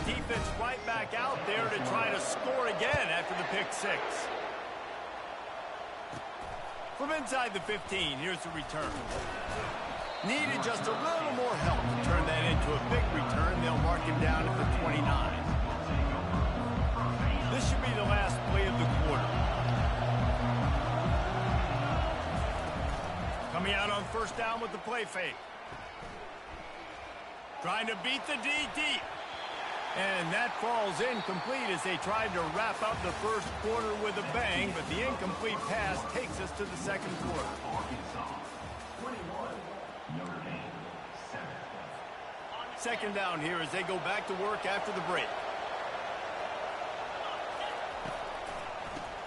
Defense right back out there to try to score again after the pick six. From inside the 15, here's the return. Needed just a little more help to turn that into a big return. They'll mark him down at the 29. This should be the last play of the quarter. Coming out on first down with the play fake. Trying to beat the D deep. And that falls incomplete as they tried to wrap up the first quarter with a bang, but the incomplete pass takes us to the second quarter. Second down here as they go back to work after the break.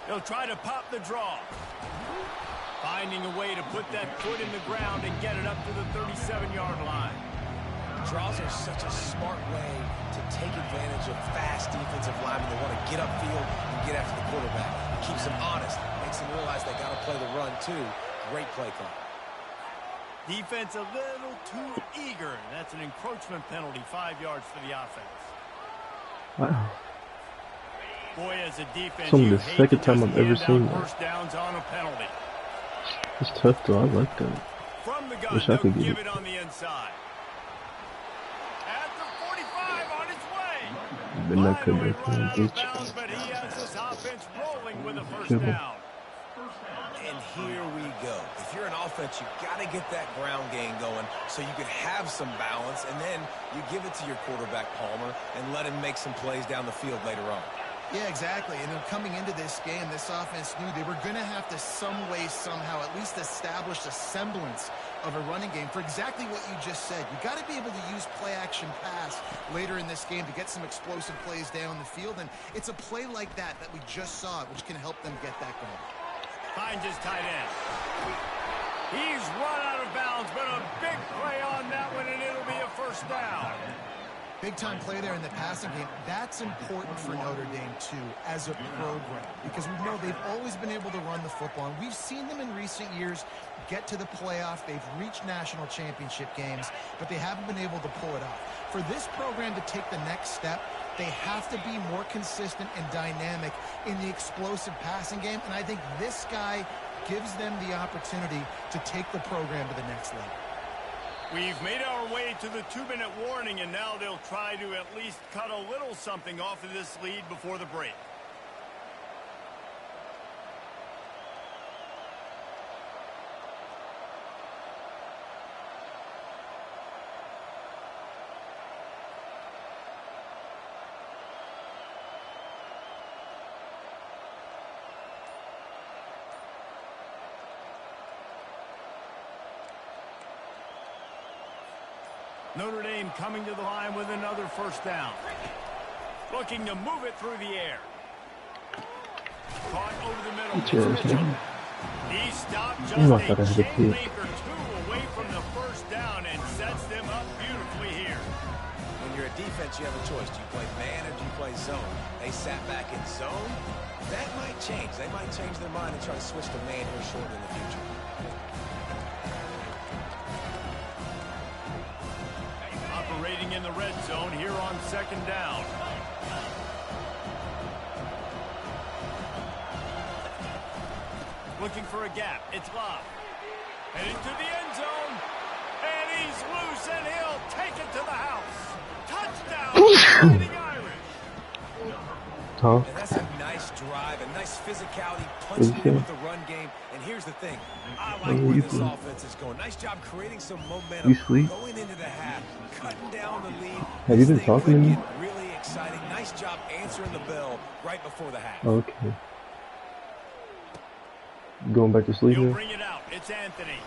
They'll try to pop the draw. Finding a way to put that foot in the ground and get it up to the 37-yard line. Draws are such a smart way to take advantage of fast defensive linemen. They want to get upfield and get after the quarterback. It keeps them honest. Makes them realize they got to play the run, too. Great play call. Defense a little too eager. That's an encroachment penalty, 5 yards for the offense. Wow. Boy, as a defense, Some of the second time I've ever seen that. First downs on a penalty. It's tough, though. I like that. From the gun, Wish I could give get it on the inside. At the 45 on its way. But not good Finally run out of with bounds, but he has this offense rolling with a first Dribble. down. And here we go. If you're an offense, you got to get that ground game going so you can have some balance, and then you give it to your quarterback, Palmer, and let him make some plays down the field later on. Yeah, exactly. And then coming into this game, this offense knew they were going to have to some way, somehow, at least establish a semblance of a running game for exactly what you just said. You got to be able to use play-action pass later in this game to get some explosive plays down the field. And it's a play like that we just saw, which can help them get that going. Finds his tight end. He's run out of bounds, but a big play on that one, and it'll be a first down. Big-time play there in the passing game. That's important for Notre Dame, too, as a program, because we know they've always been able to run the football. And we've seen them in recent years get to the playoff. They've reached national championship games, but they haven't been able to pull it off. For this program to take the next step, they have to be more consistent and dynamic in the explosive passing game, and I think this guy gives them the opportunity to take the program to the next level. We've made our way to the 2-minute warning, and now they'll try to at least cut a little something off of this lead before the break. Notre Dame coming to the line with another first down. Looking to move it through the air. Caught over the middle. He stopped just a chain link or two away from the first down and sets them up beautifully here. When you're a defense, you have a choice. Do you play man or do you play zone? They sat back in zone. That might change. They might change their mind and try to switch to man here short in the future. Operating in the red zone here on second down. Looking for a gap. It's Love. Heading to the end zone. And he's loose, and he'll take it to the house. Touchdown, Fighting Irish. Tough. And that's a nice drive, a nice physicality, punching in with the run game. And here's the thing. I like where this offense is going. Nice job creating some momentum going into the half, cutting down the lead. Have you been talking to me? Really exciting. Nice job answering the bell right before the half. Okay. Going back to sleep He'll here? bring it out. It's Anthony.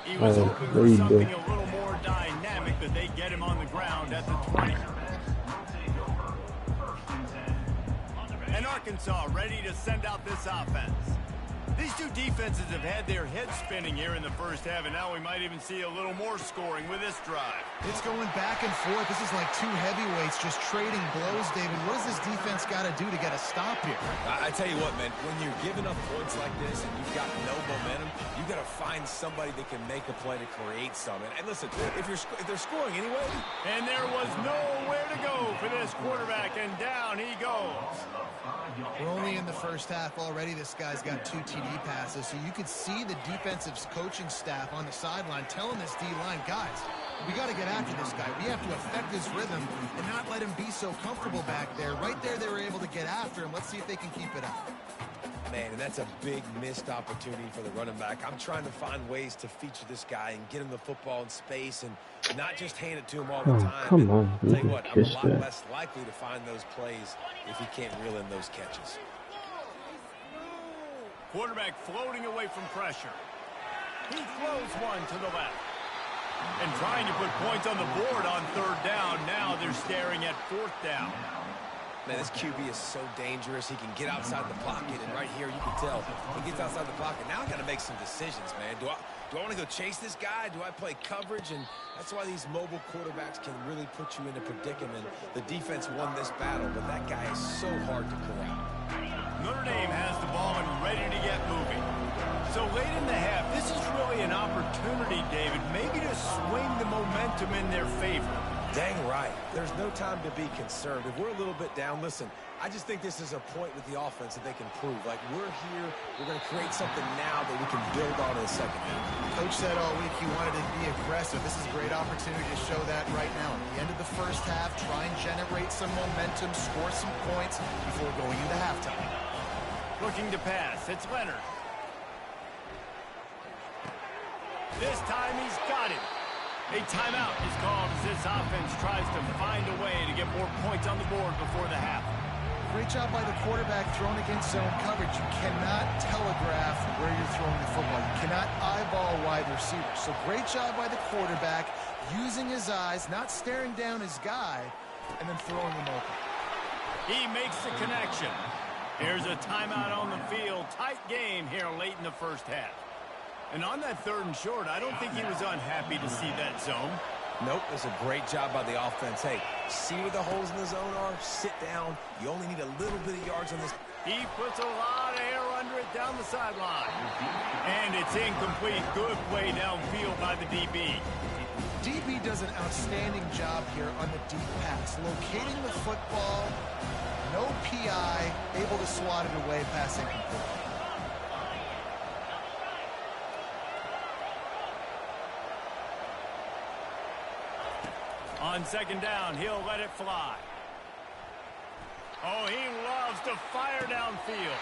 He was hoping for something a little more dynamic, but they get him on the ground at the 20. And Arkansas ready to send out this offense. These two defenses have had their heads spinning here in the first half, and now we might even see a little more scoring with this drive. It's going back and forth. This is like two heavyweights just trading blows, David. What does this defense got to do to get a stop here? I tell you what, man, when you're giving up points like this and you've got no momentum, you got to find somebody that can make a play to create something. And listen, if they're scoring anyway. And there was nowhere to go for this quarterback, and down he goes. We're only in the first half already. This guy's got 2 TD passes, so you could see the defensive coaching staff on the sideline telling this D-line, guys, we got to get after this guy. We have to affect his rhythm and not let him be so comfortable back there. Right there, they were able to get after him. Let's see if they can keep it up. Man, and that's a big missed opportunity for the running back. I'm trying to find ways to feature this guy and get him the football in space and not just hand it to him all the time. Come on. I'll tell you what, I'm a lot less likely to find those plays if he can't reel in those catches. Quarterback floating away from pressure. He throws one to the left. And trying to put points on the board on 3rd down. Now they're staring at 4th down. Man, this QB is so dangerous. He can get outside the pocket, and right here you can tell he gets outside the pocket. Now I got to make some decisions, man. Do I want to go chase this guy? Do I play coverage? And that's why these mobile quarterbacks can really put you in a predicament. The defense won this battle, but that guy is so hard to corral. Notre Dame has the ball and ready to get moving. So late in the half, this is really an opportunity, David, maybe to swing the momentum in their favor. Dang right. There's no time to be concerned. If we're a little bit down, listen, I just think this is a point with the offense that they can prove. Like, we're here, we're going to create something now that we can build on in the second half. Coach said all week he wanted to be aggressive. This is a great opportunity to show that right now. At the end of the first half, try and generate some momentum, score some points before going into halftime. Looking to pass. It's Leonard. This time he's got it. A timeout is called as this offense tries to find a way to get more points on the board before the half. Great job by the quarterback thrown against zone coverage. You cannot telegraph where you're throwing the football. You cannot eyeball wide receivers. So great job by the quarterback using his eyes, not staring down his guy, and then throwing him open. He makes the connection. Here's a timeout on the field. Tight game here late in the first half. And on that 3rd and short, I don't think he was unhappy to see that zone. Nope, it's a great job by the offense. Hey, see where the holes in the zone are? Sit down. You only need a little bit of yards on this. He puts a lot of air under it down the sideline. And it's incomplete. Good play downfield by the DB. DB does an outstanding job here on the deep pass. Locating the football, no PI, able to swat it away, pass incomplete. On 2nd down, he'll let it fly. Oh, he loves to fire downfield.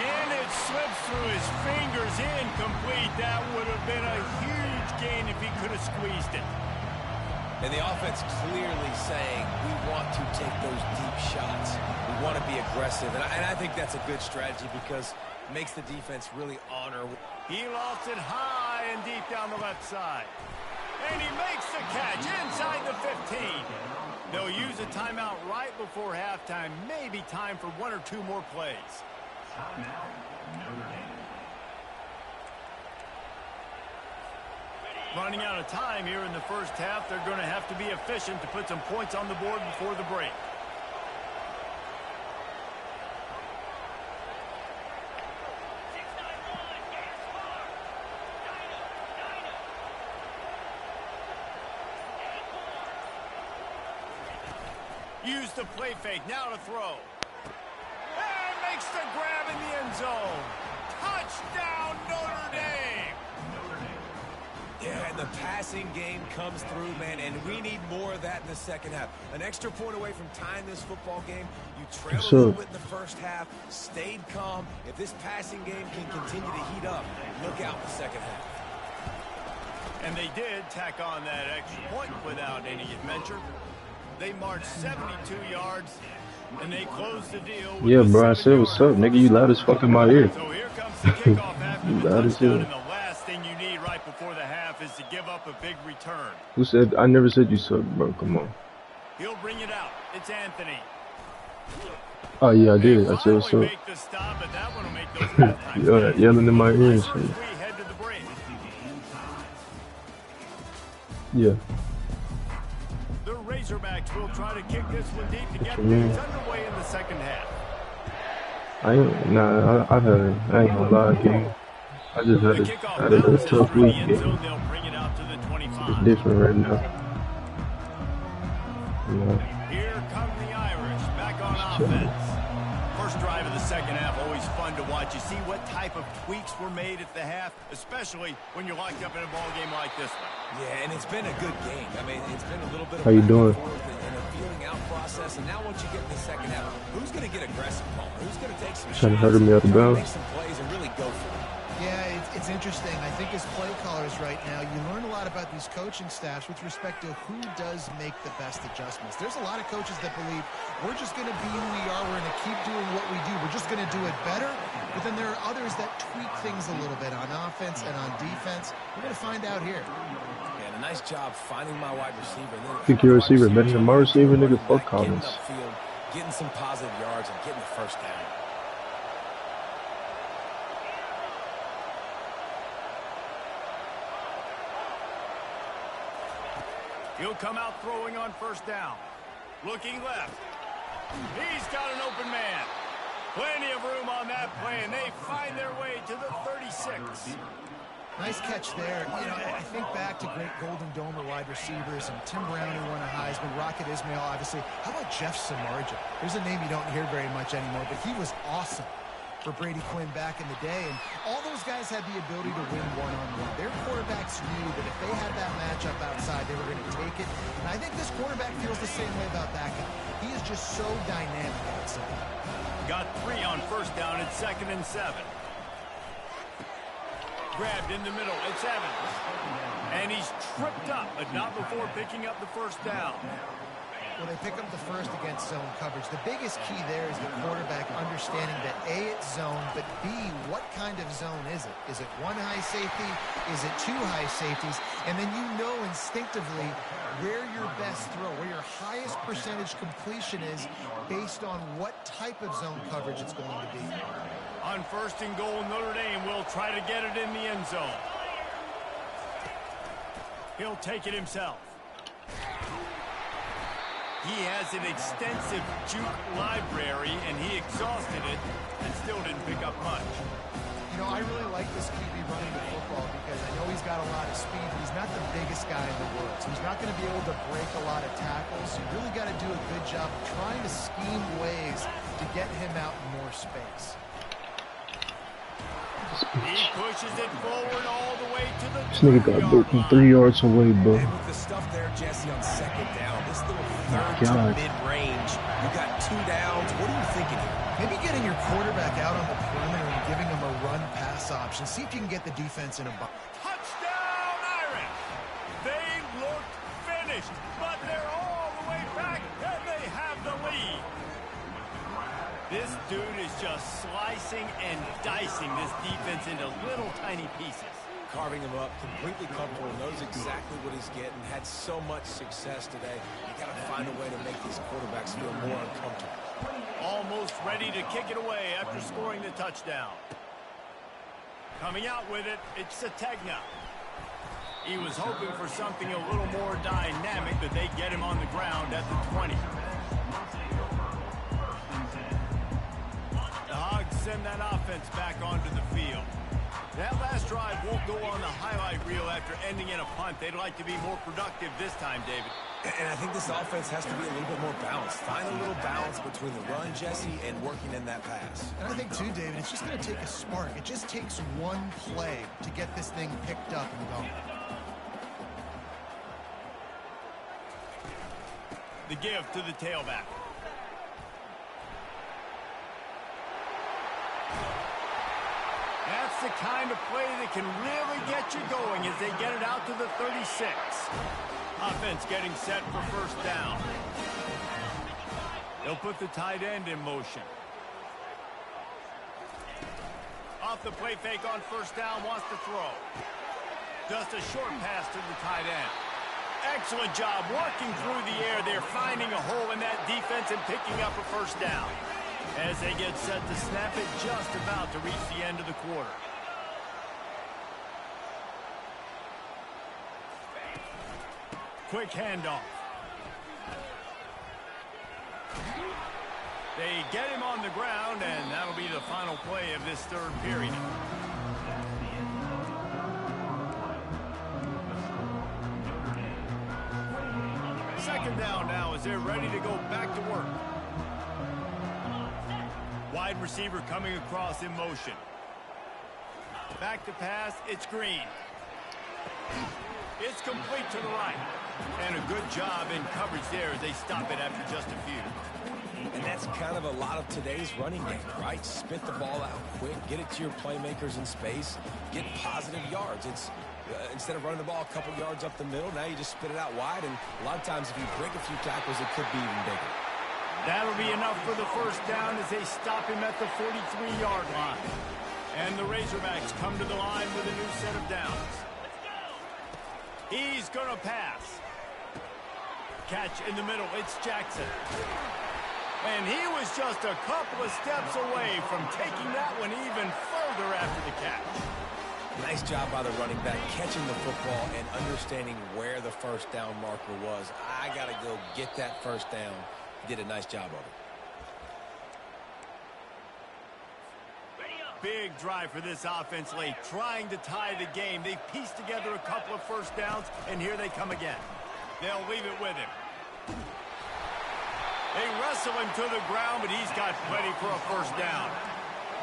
And it slips through his fingers, incomplete. That would have been a huge gain if he could have squeezed it. And the offense clearly saying, we want to take those deep shots. We want to be aggressive. And I think that's a good strategy because it makes the defense really honor. He lost it high and deep down the left side. And he makes the catch inside the 15. They'll use a timeout right before halftime. Maybe time for 1 or 2 more plays. Running out of time here in the first half. They're going to have to be efficient to put some points on the board before the break. Use the play fake, now to throw. And makes the grab in the end zone. Touchdown, Notre Dame! Yeah, and the passing game comes through, man, and we need more of that in the second half. An extra point away from tying this football game. You trailed a little bit in the first half, stayed calm. If this passing game can continue to heat up, look out in the second half. And they did tack on that extra point without any adventure. They marched 72 yards, and they closed the deal. Yeah, bro, I said, what's up, nigga? You loud as fuck in my ear. So here comes the kickoff after You the loud as touchdown, hell. and the last thing you need right before the half is to give up a big return. Who said? I never said you suck, bro. Come on. He'll bring it out. It's Anthony. Oh yeah, I They did. I said what's finally up. make the stop, but that one will make those halftime Yeah, stats yelling in my look ear and nicer shit. as we head to the break. Yeah. The Razorbacks will try to kick this one deep to What get you mean? things underway in the second half. I ain't nah. I ain't gonna lie, gang. I just The kickoff had a bounces tough through the week, end gang. zone. They'll bring it out to the It's 25. different right now. You know. Here come the Irish back on So, offense. First drive of the second half, always fun to watch. You see what type of tweaks were made at the half, especially when you're locked up in a ball game like this one. Yeah, and it's been a good game. I mean, it's been a little bit of how you back doing? and forth and a feeling out process. And now once you get in the second half, who's going to get aggressive, Palmer? Who's going to take some Trying to shots, hurt me out the try to bounds. make some plays, and really go for it? Yeah, it's interesting. I think as play callers right now, you learn a lot about these coaching staffs with respect to who does make the best adjustments. There's a lot of coaches that believe we're just going to be who we are. We're going to keep doing what we do. We're just going to do it better. But then there are others that tweak things a little bit on offense and on defense. We're going to find out here. Yeah, and a nice job finding my wide receiver. And then Think your receiver better than my receiver, nigga? Fuck getting Collins. upfield, getting some positive yards, and getting the first down. He'll come out throwing on first down. Looking left. He's got an open man. Plenty of room on that play, and they find their way to the 36. Nice catch there. You know, I think back to great Golden Domer wide receivers and Tim Brown, who won a Heisman, Rocket Ismail, obviously. How about Jeff Samardzija? There's a name you don't hear very much anymore, but he was awesome for Brady Quinn back in the day. And all those guys had the ability to win one-on-one. Their quarterbacks knew that if they had that matchup outside, they were going to take it. And I think this quarterback feels the same way about that guy. He is just so dynamic outside. Got 3 on first down at 2nd and 7. Grabbed in the middle. It's Evans. And he's tripped up, but not before picking up the first down. Well, they pick up the first against zone coverage. The biggest key there is the quarterback understanding that A, it's zone, but B, what kind of zone is it? Is it one high safety? Is it two high safeties? And then you know instinctively where your best throw, where your highest percentage completion is based on what type of zone coverage it's going to be. On first and goal, Notre Dame will try to get it in the end zone. He'll take it himself. He has an extensive juke library, and he exhausted it and still didn't pick up much. You know, I really like this QB running the football because I know he's got a lot of speed, but he's not the biggest guy in the world. So he's not going to be able to break a lot of tackles. You really got to do a good job of trying to scheme ways to get him out in more space. He pushes it forward all the way to the This nigga got built from 3 yards away, bro. And with the stuff there, Jesse, on second down, this little third to God. mid-range, you got 2 downs. What are you thinking here? Maybe getting your quarterback out on the perimeter and giving him a run-pass option. See if you can get the defense in a box. touchdown Irish. They looked finished, but they're all the way back, and they have the lead. This dude is just slicing and dicing this defense into little tiny pieces. Carving him up, completely comfortable, knows exactly what he's getting, had so much success today. You got to find a way to make these quarterbacks feel more uncomfortable. Almost ready to kick it away after scoring the touchdown. Coming out with it, it's Sategna. He was hoping for something a little more dynamic, but they get him on the ground at the 20. The Hogs send that offense back onto the field. That last drive won't go on the highlight reel after ending in a punt. They'd like to be more productive this time, David. And I think this offense has to be a little bit more balanced. Find a little balance between the run, Jesse, and working in that pass. And I think, too, David, it's just going to take a spark. It just takes one play to get this thing picked up and going. The give to the tailback. That's the kind of play that can really get you going as they get it out to the 36. Offense getting set for first down. They'll put the tight end in motion. Off the play fake on first down, wants to throw. Just a short pass to the tight end. Excellent job working through the air there, finding a hole in that defense and picking up a first down. As they get set to snap it, just about to reach the end of the quarter. Quick handoff. They get him on the ground, and that'll be the final play of this third period. Second down now as they're ready to go back to work. Wide receiver coming across in motion. Back to pass, it's Green. It's complete to the right. And a good job in coverage there as they stop it after just a few. And that's kind of a lot of today's running game, right? Spit the ball out quick, get it to your playmakers in space, get positive yards. It's instead of running the ball a couple yards up the middle, now you just spit it out wide, and a lot of times if you break a few tackles, it could be even bigger. That'll be enough for the first down as they stop him at the 43-yard line. And the Razorbacks come to the line with a new set of downs. He's going to pass. Catch in the middle, it's Jackson. And he was just a couple of steps away from taking that one even further after the catch. Nice job by the running back, catching the football and understanding where the first down marker was. I got to go get that first down. He did a nice job of it. Big drive for this offense late, trying to tie the game. They've pieced together a couple of first downs, and here they come again. They'll leave it with him. They wrestle him to the ground, but he's got plenty for a first down.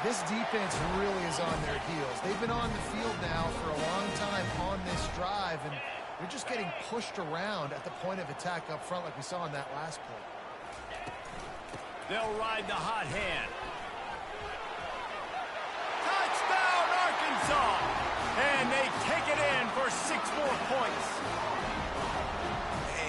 This defense really is on their heels. They've been on the field now for a long time on this drive, and they're just getting pushed around at the point of attack up front like we saw in that last play. They'll ride the hot hand. Touchdown, Arkansas! And they take it in for 6 more points.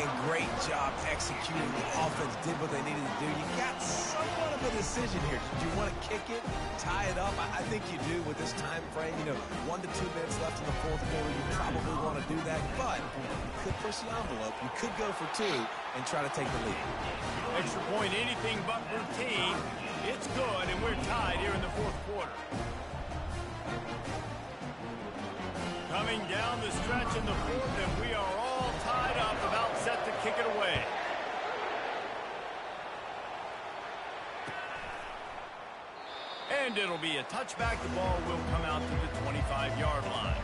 And great job executing. The offense did what they needed to do. You got somewhat of a decision here. Do you want to kick it, tie it up? I think you do with this time frame. 1 to 2 minutes left in the fourth quarter. You probably want to do that, but you could push the envelope. You could go for 2 and try to take the lead. Extra point, anything but routine. It's good, and we're tied here in the fourth quarter. Coming down the stretch in the fourth, and we are all tied up, about set to kick it away. And it'll be a touchback. The ball will come out to the 25-yard line.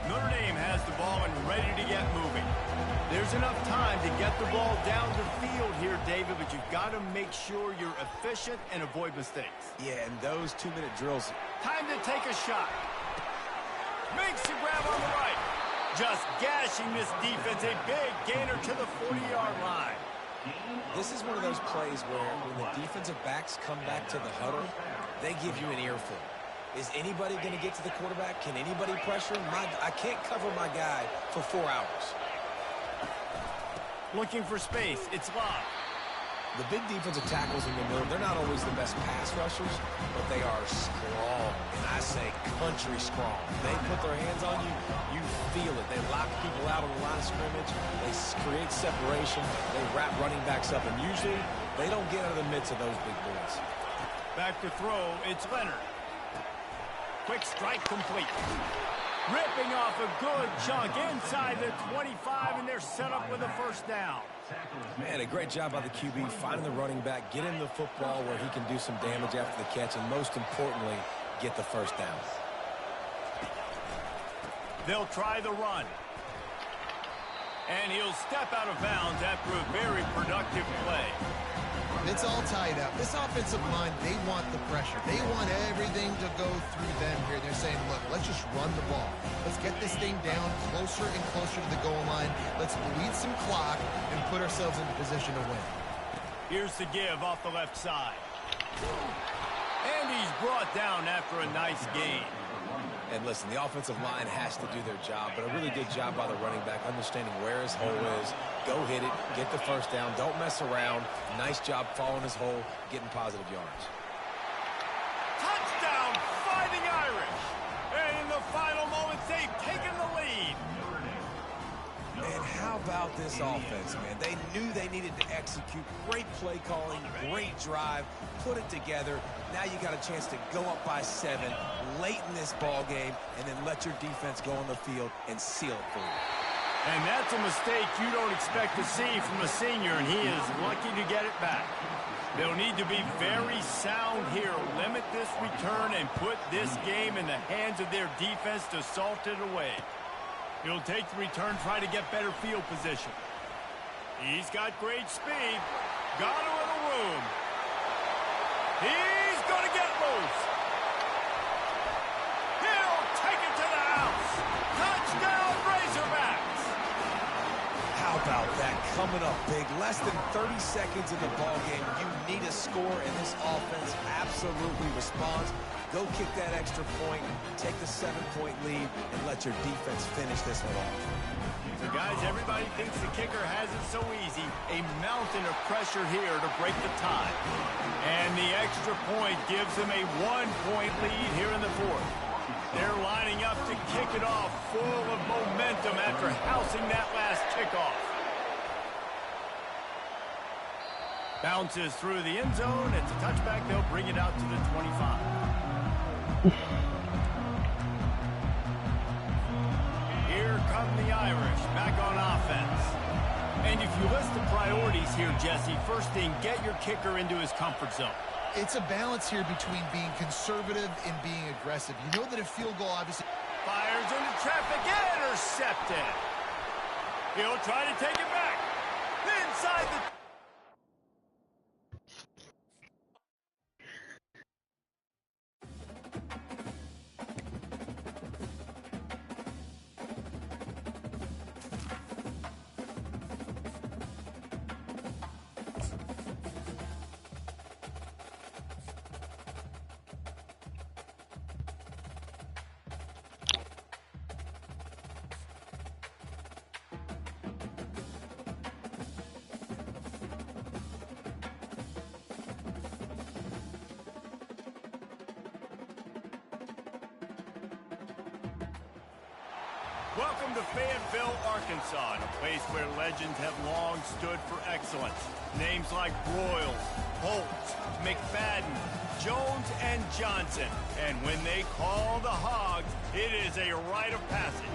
Notre Dame has the ball and ready to get moving. There's enough time to get the ball down the field here, David, but you've got to make sure you're efficient and avoid mistakes. Yeah, and those 2-minute drills. Time to take a shot. Makes the grab on the right. Just gashing this defense, a big gainer to the 40-yard line. This is one of those plays where when the defensive backs come back to the huddle, they give you an earful. Is anybody going to get to the quarterback? Can anybody pressure him? I can't cover my guy for 4 hours. Looking for space. It's Love. The big defensive tackles in the middle, they're not always the best pass rushers, but they are strong. And I say country strong. They put their hands on you, you feel it. They lock people out on the line of scrimmage. They create separation. They wrap running backs up. And usually, they don't get out of the midst of those big boys. Back to throw. It's Leonard. Quick strike complete. Ripping off a good chunk inside the 25, and they're set up with a first down. Man, a great job by the QB, finding the running back, get him the football where he can do some damage after the catch, and most importantly, get the first down. They'll try the run. And he'll step out of bounds after a very productive play. It's all tied up. This offensive line, they want the pressure. They want everything to go through them here. They're saying, look, let's just run the ball. Let's get this thing down closer and closer to the goal line. Let's bleed some clock and put ourselves in a position to win. Here's the give off the left side. And he's brought down after a nice gain. And listen, the offensive line has to do their job, but a really good job by the running back, understanding where his hole is. Go hit it, get the first down, don't mess around. Nice job following his hole, getting positive yards. Touchdown, Fighting Irish! about this offense, man. They knew they needed to execute. Great play calling, great drive, put it together. Now you got a chance to go up by 7 late in this ball game and then let your defense go on the field and seal it for you. And that's a mistake you don't expect to see from a senior, and he is lucky to get it back. They'll need to be very sound here, limit this return, and put this game in the hands of their defense to salt it away. He'll take the return, try to get better field position. He's got great speed. Got a little room. He's going to get loose. He'll take it to the house. Touchdown, Razorbacks. How about that? Coming up big. Less than 30 seconds in the ballgame. You need a score, and this offense absolutely responds. Go kick that extra point, take the 7-point lead, and let your defense finish this one off. So, guys, everybody thinks the kicker has it so easy. A mountain of pressure here to break the tie. And the extra point gives them a 1-point lead here in the fourth. They're lining up to kick it off full of momentum after housing that last kickoff. Bounces through the end zone. It's a touchback. They'll bring it out to the 25. Here come the Irish back on offense. And if you list the priorities here, Jesse, first thing, get your kicker into his comfort zone. It's a balance here between being conservative and being aggressive. You know that a field goal obviously Fires into traffic, intercepted. He'll try to take it back. Inside the... Welcome to Fayetteville, Arkansas, a place where legends have long stood for excellence. Names like Broyles, Holtz, McFadden, Jones, and Johnson. And when they call the Hogs, it is a rite of passage.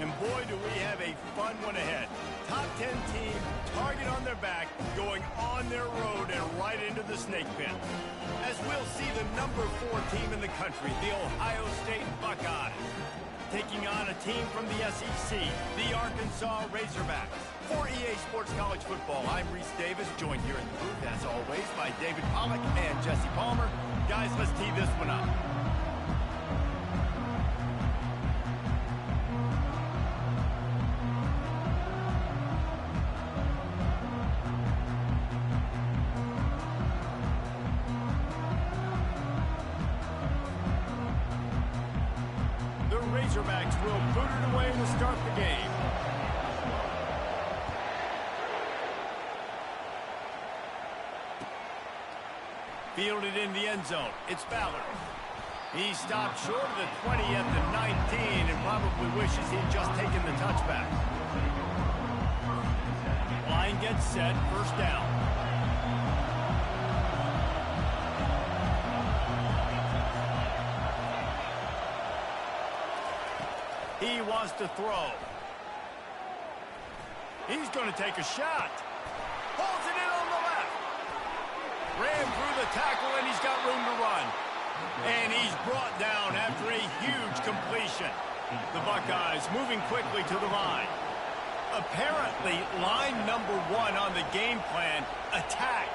And boy, do we have a fun one ahead. Top 10 team, target on their back, going on their road and right into the snake pit. As we'll see the number 4 team in the country, the Ohio State Buckeyes, taking on a team from the SEC, the Arkansas Razorbacks. For EA Sports College Football, I'm Reese Davis, joined here in the booth, as always, by David Pollack and Jesse Palmer. Guys, let's tee this one up. Razorbacks will boot it away to start the game. Fielded in the end zone. It's Ballard. He stopped short of the 20 at the 19 and probably wishes he'd just taken the touchback. Line gets set. First down. He wants to throw. He's going to take a shot. Holds it in on the left. Ran through the tackle, and he's got room to run. And he's brought down after a huge completion. The Buckeyes moving quickly to the line. Apparently, line number 1 on the game plan, attack.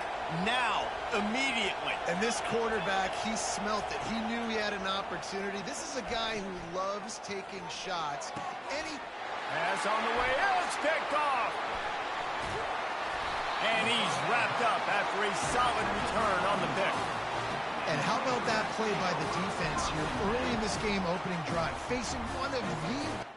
Now, immediately. And this quarterback, he smelt it. He knew he had an opportunity. This is a guy who loves taking shots. Pass on the way out. It's picked off. And he's wrapped up after a solid return on the pick. And how about that play by the defense here early in this game opening drive, facing one of the...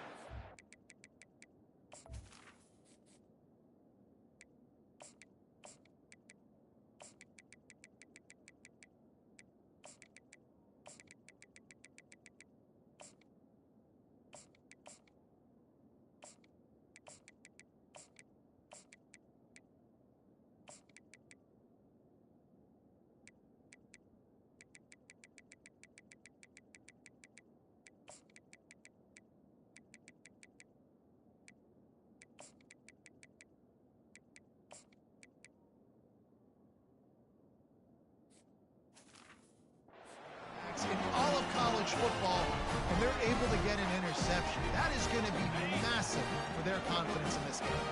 for their confidence in this game.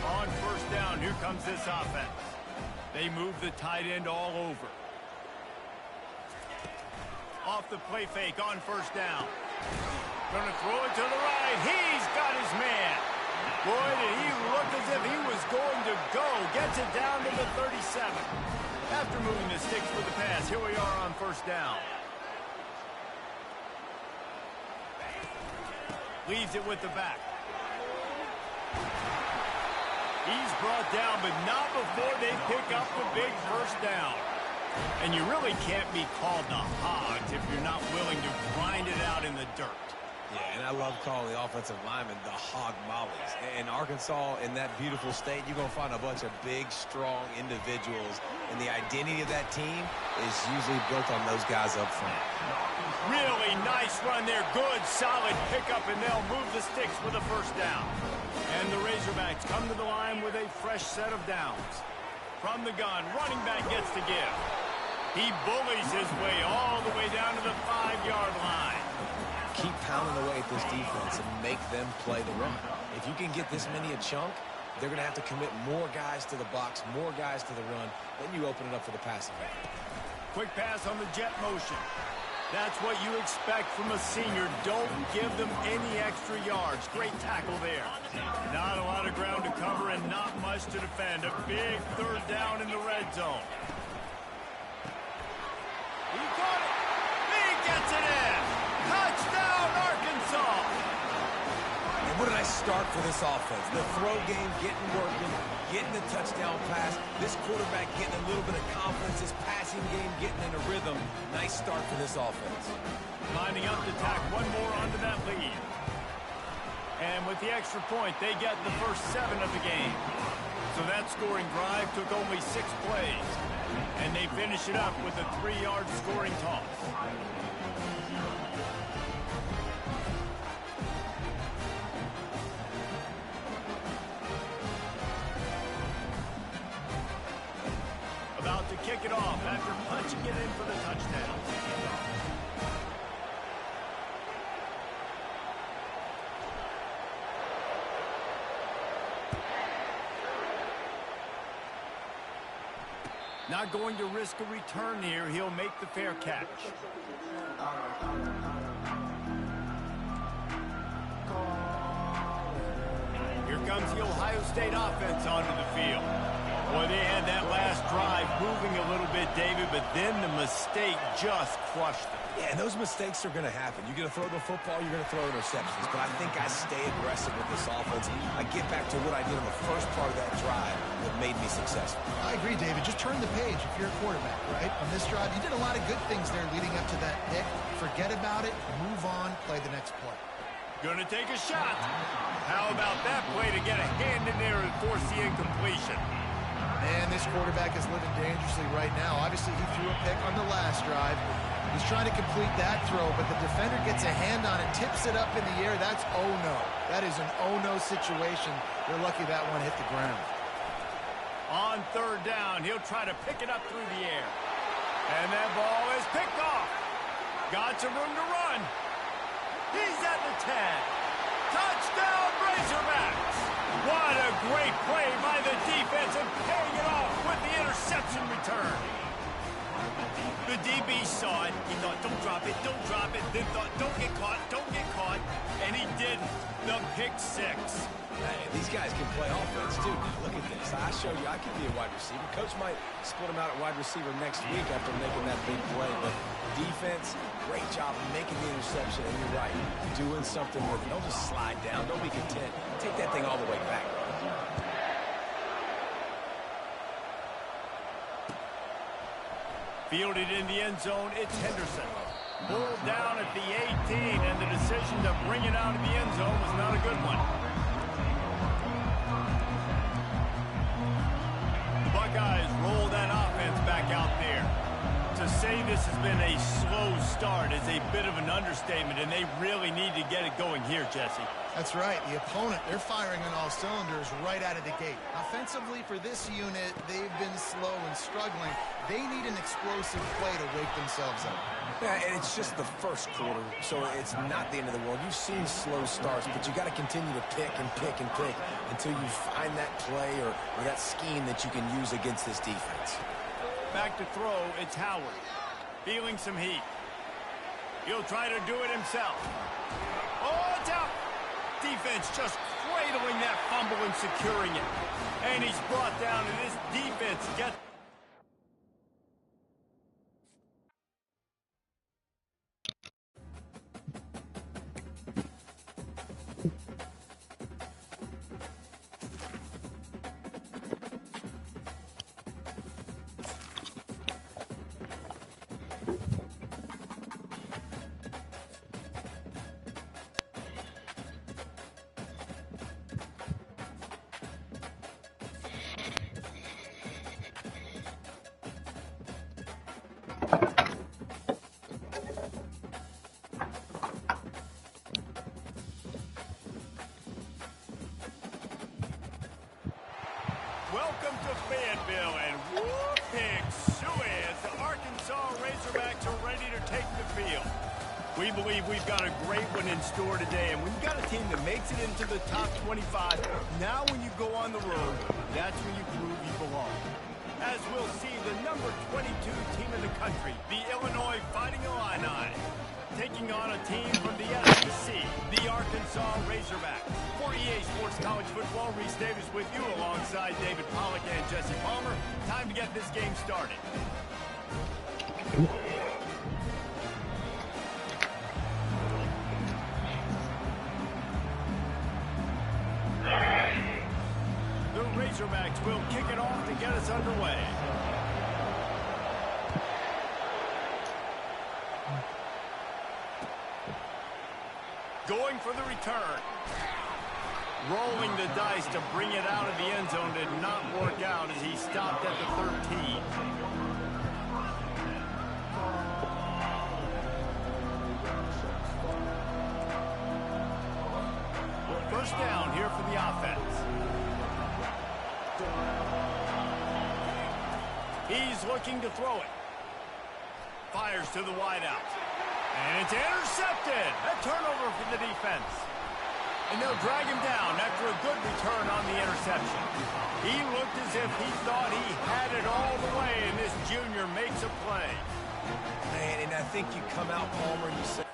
On first down, here comes this offense. They move the tight end all over. Off the play fake on first down. Going to throw it to the right. He's got his man. Boy, did he look as if he was going to go. Gets it down to the 37. After moving the sticks for the pass, here we are on first down. Leaves it with the back. He's brought down, but not before they pick up the big first down. And you really can't be called the Hogs if you're not willing to grind it out in the dirt. Yeah, and I love calling the offensive linemen the hog mollies. In Arkansas, in that beautiful state, you're going to find a bunch of big, strong individuals. And the identity of that team is usually built on those guys up front. Really nice run there. Good, solid pickup, and they'll move the sticks for the first down. And the Razorbacks come to the line with a fresh set of downs. From the gun, running back gets to give. He bullies his way all the way down to the 5-yard line. Keep pounding away at this defense and make them play the run. If you can get this many a chunk, they're going to have to commit more guys to the box, more guys to the run. Then you open it up for the passing game. Quick pass on the jet motion. That's what you expect from a senior. Don't give them any extra yards. Great tackle there. Not a lot of ground to cover and not much to defend. A big third down in the red zone. He got it. He gets it in. Touchdown, Arkansas. And what a nice start for this offense. The throw game getting working, getting the touchdown pass. This quarterback getting a little bit of confidence. This passing game getting in a rhythm. Nice start for this offense. Lining up to tack one more onto that lead. And with the extra point, they get the first 7 of the game. So that scoring drive took only 6 plays. And they finish it up with a 3-yard scoring toss. About to kick it off after punching it in for the touchdown. Not going to risk a return here. He'll make the fair catch. Here comes the Ohio State offense onto the field. Boy, they had that last drive moving a little bit, David, but then the mistake just crushed them. Yeah, and those mistakes are going to happen. You're going to throw the football, you're going to throw interceptions. But I think I stay aggressive with this offense. I get back to what I did on the first part of that drive that made me successful. I agree, David. Just turn the page if you're a quarterback, right? On this drive, you did a lot of good things there leading up to that pick. Forget about it, move on, play the next play. Gonna take a shot. How about that play to get a hand in there and force the incompletion? Man, this quarterback is living dangerously right now. Obviously, he threw a pick on the last drive. He's trying to complete that throw, but the defender gets a hand on it, tips it up in the air. That's oh-no. That is an oh-no situation. They're lucky that one hit the ground. On third down, he'll try to pick it up through the air. And that ball is picked off. Got some room to run. He's at the 10. Touchdown, Razorbacks. What a great play by the defense and paying it off with the interception return. The DB saw it. He thought, don't drop it, don't drop it. Then thought, don't get caught, don't get caught. And he did the pick 6. Hey, these guys can play offense, too. Look at this. I showed you I can be a wide receiver. Coach might split him out at wide receiver next week after making that big play. But defense, great job making the interception. And you're right, doing something with it. Don't just slide down. Don't be content. Take that thing all the way back. Fielded in the end zone, it's Henderson. Pulled down at the 18, and the decision to bring it out of the end zone was not a good one. The Buckeyes roll that offense back out there. To say this has been a slow slow start is a bit of an understatement, and they really need to get it going here, Jesse. That's right. The opponent, they're firing on all cylinders right out of the gate. Offensively, for this unit, they've been slow and struggling. They need an explosive play to wake themselves up. Yeah, and it's just the first quarter, so it's not the end of the world. You've seen slow starts, but you got to continue to pick and pick and pick until you find that play or that scheme that you can use against this defense. Back to throw, it's Howard. Feeling some heat. He'll try to do it himself. Oh, it's out. Defense just cradling that fumble and securing it. And he's brought down, and this defense gets... Welcome to Fayetteville, and whoop, pig suey as the Arkansas Razorbacks are ready to take the field. We believe we've got a great one in store today, and when you've got a team that makes it into the top 25, now when you go on the road, that's when you prove you belong. As we'll see, the number 22 team in the country, the Illinois Fighting Illini, taking on a team from the SEC, the Arkansas Razorbacks. For EA Sports College Football, Reese Davis with you alongside David Pollack and Jesse Palmer. Time to get this game started. The Razorbacks will kick it off to get us underway. Going for the return. Rolling the dice to bring it out of the end zone did not work out as he stopped at the 13. First down here for the offense. He's looking to throw it. Fires to the wideout. And it's intercepted. A turnover for the defense. And they'll drag him down after a good return on the interception. He looked as if he thought he had it all the way, and this junior makes a play. Man, and I think you come out, Palmer, and you say...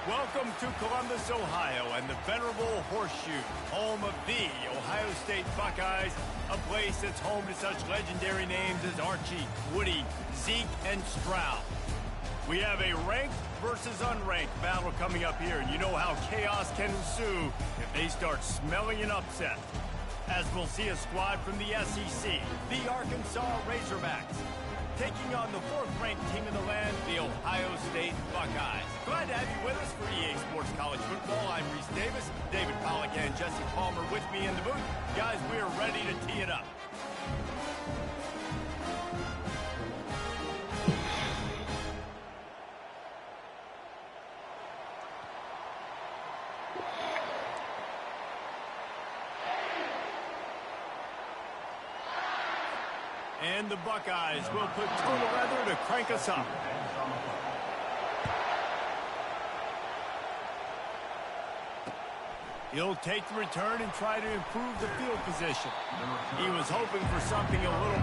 Welcome to Columbus, Ohio, and the venerable Horseshoe, home of the Ohio State Buckeyes, a place that's home to such legendary names as Archie, Woody, Zeke, and Stroud. We have a ranked versus unranked battle coming up here, and you know how chaos can ensue if they start smelling an upset. As we'll see a squad from the SEC, the Arkansas Razorbacks, taking on the fourth-ranked team in the land, the Ohio State Buckeyes. Glad to have you with us for EA Sports College Football. I'm Reese Davis, David Pollack and Jesse Palmer with me in the booth. Guys, we are ready to tee it up. And the Buckeyes will put total weather to crank us up. He'll take the return and try to improve the field position. He was hoping for something a little...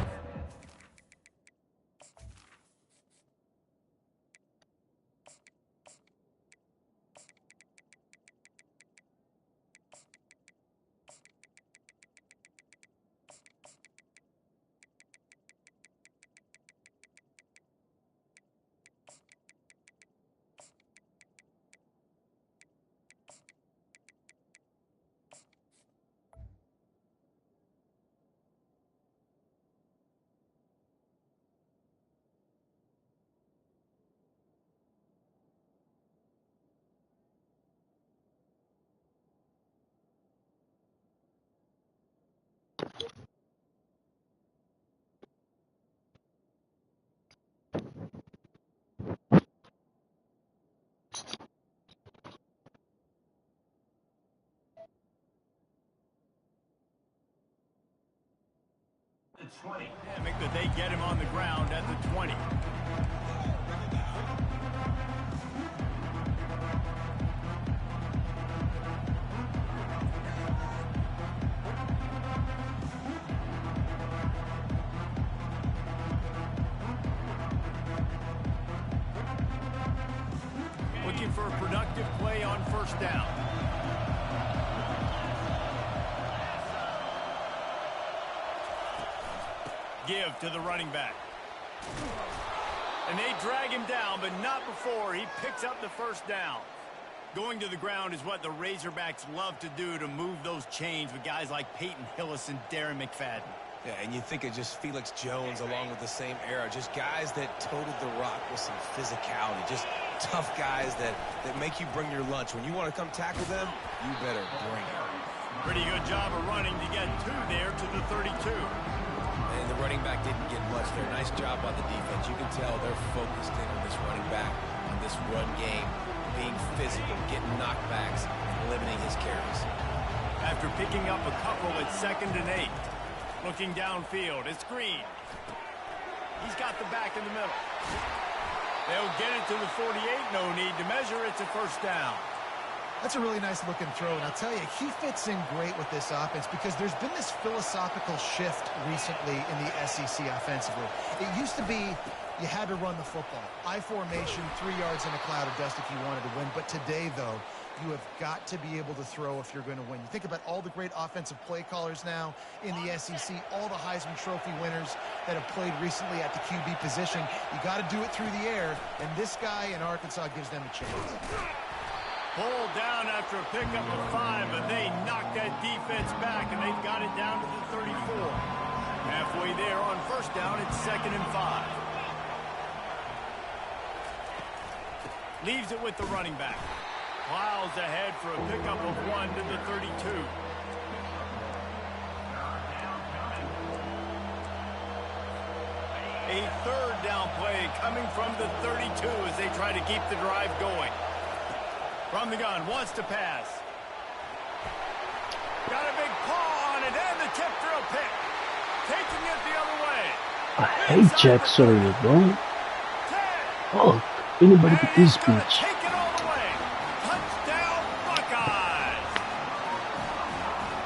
Dynamic that they get him on the ground at the 20. Looking for a productive play on first down. Give to the running back. And they drag him down, but not before he picks up the first down. Going to the ground is what the Razorbacks love to do to move those chains with guys like Peyton Hillis and Darren McFadden. Yeah, and you think of just Felix Jones along with the same era. Just guys that toted the rock with some physicality. Just tough guys that make you bring your lunch. When you want to come tackle them, you better bring it. Pretty good job of running to get two there to the 32. And the running back didn't get much there. Nice job by the defense. You can tell they're focused in on this running back, on this run game, being physical, getting knockbacks, and limiting his carries. After picking up a couple at 2nd and 8. Looking downfield, it's Green. He's got the back in the middle. They'll get it to the 48, no need to measure, it's a first down. That's a really nice looking throw, and I'll tell you, he fits in great with this offense because there's been this philosophical shift recently in the SEC offensively. It used to be you had to run the football. I formation, 3 yards in a cloud of dust if you wanted to win. But today, though, you have got to be able to throw if you're going to win. You think about all the great offensive play callers now in the SEC, all the Heisman Trophy winners that have played recently at the QB position. You got to do it through the air, and this guy in Arkansas gives them a chance. Pulled down after a pickup of 5, but they knocked that defense back, and they've got it down to the 34. Halfway there on first down, it's 2nd and 5. Leaves it with the running back. Plows ahead for a pickup of 1 to the 32. A 3rd down play coming from the 32 as they try to keep the drive going. From the gun, wants to pass. Got a big paw on it, and the tip for a pick. Taking it the other way. I hate Jack Sawyer, bro. Oh, anybody get this bitch? Take it all the way. Touchdown, Buckeyes.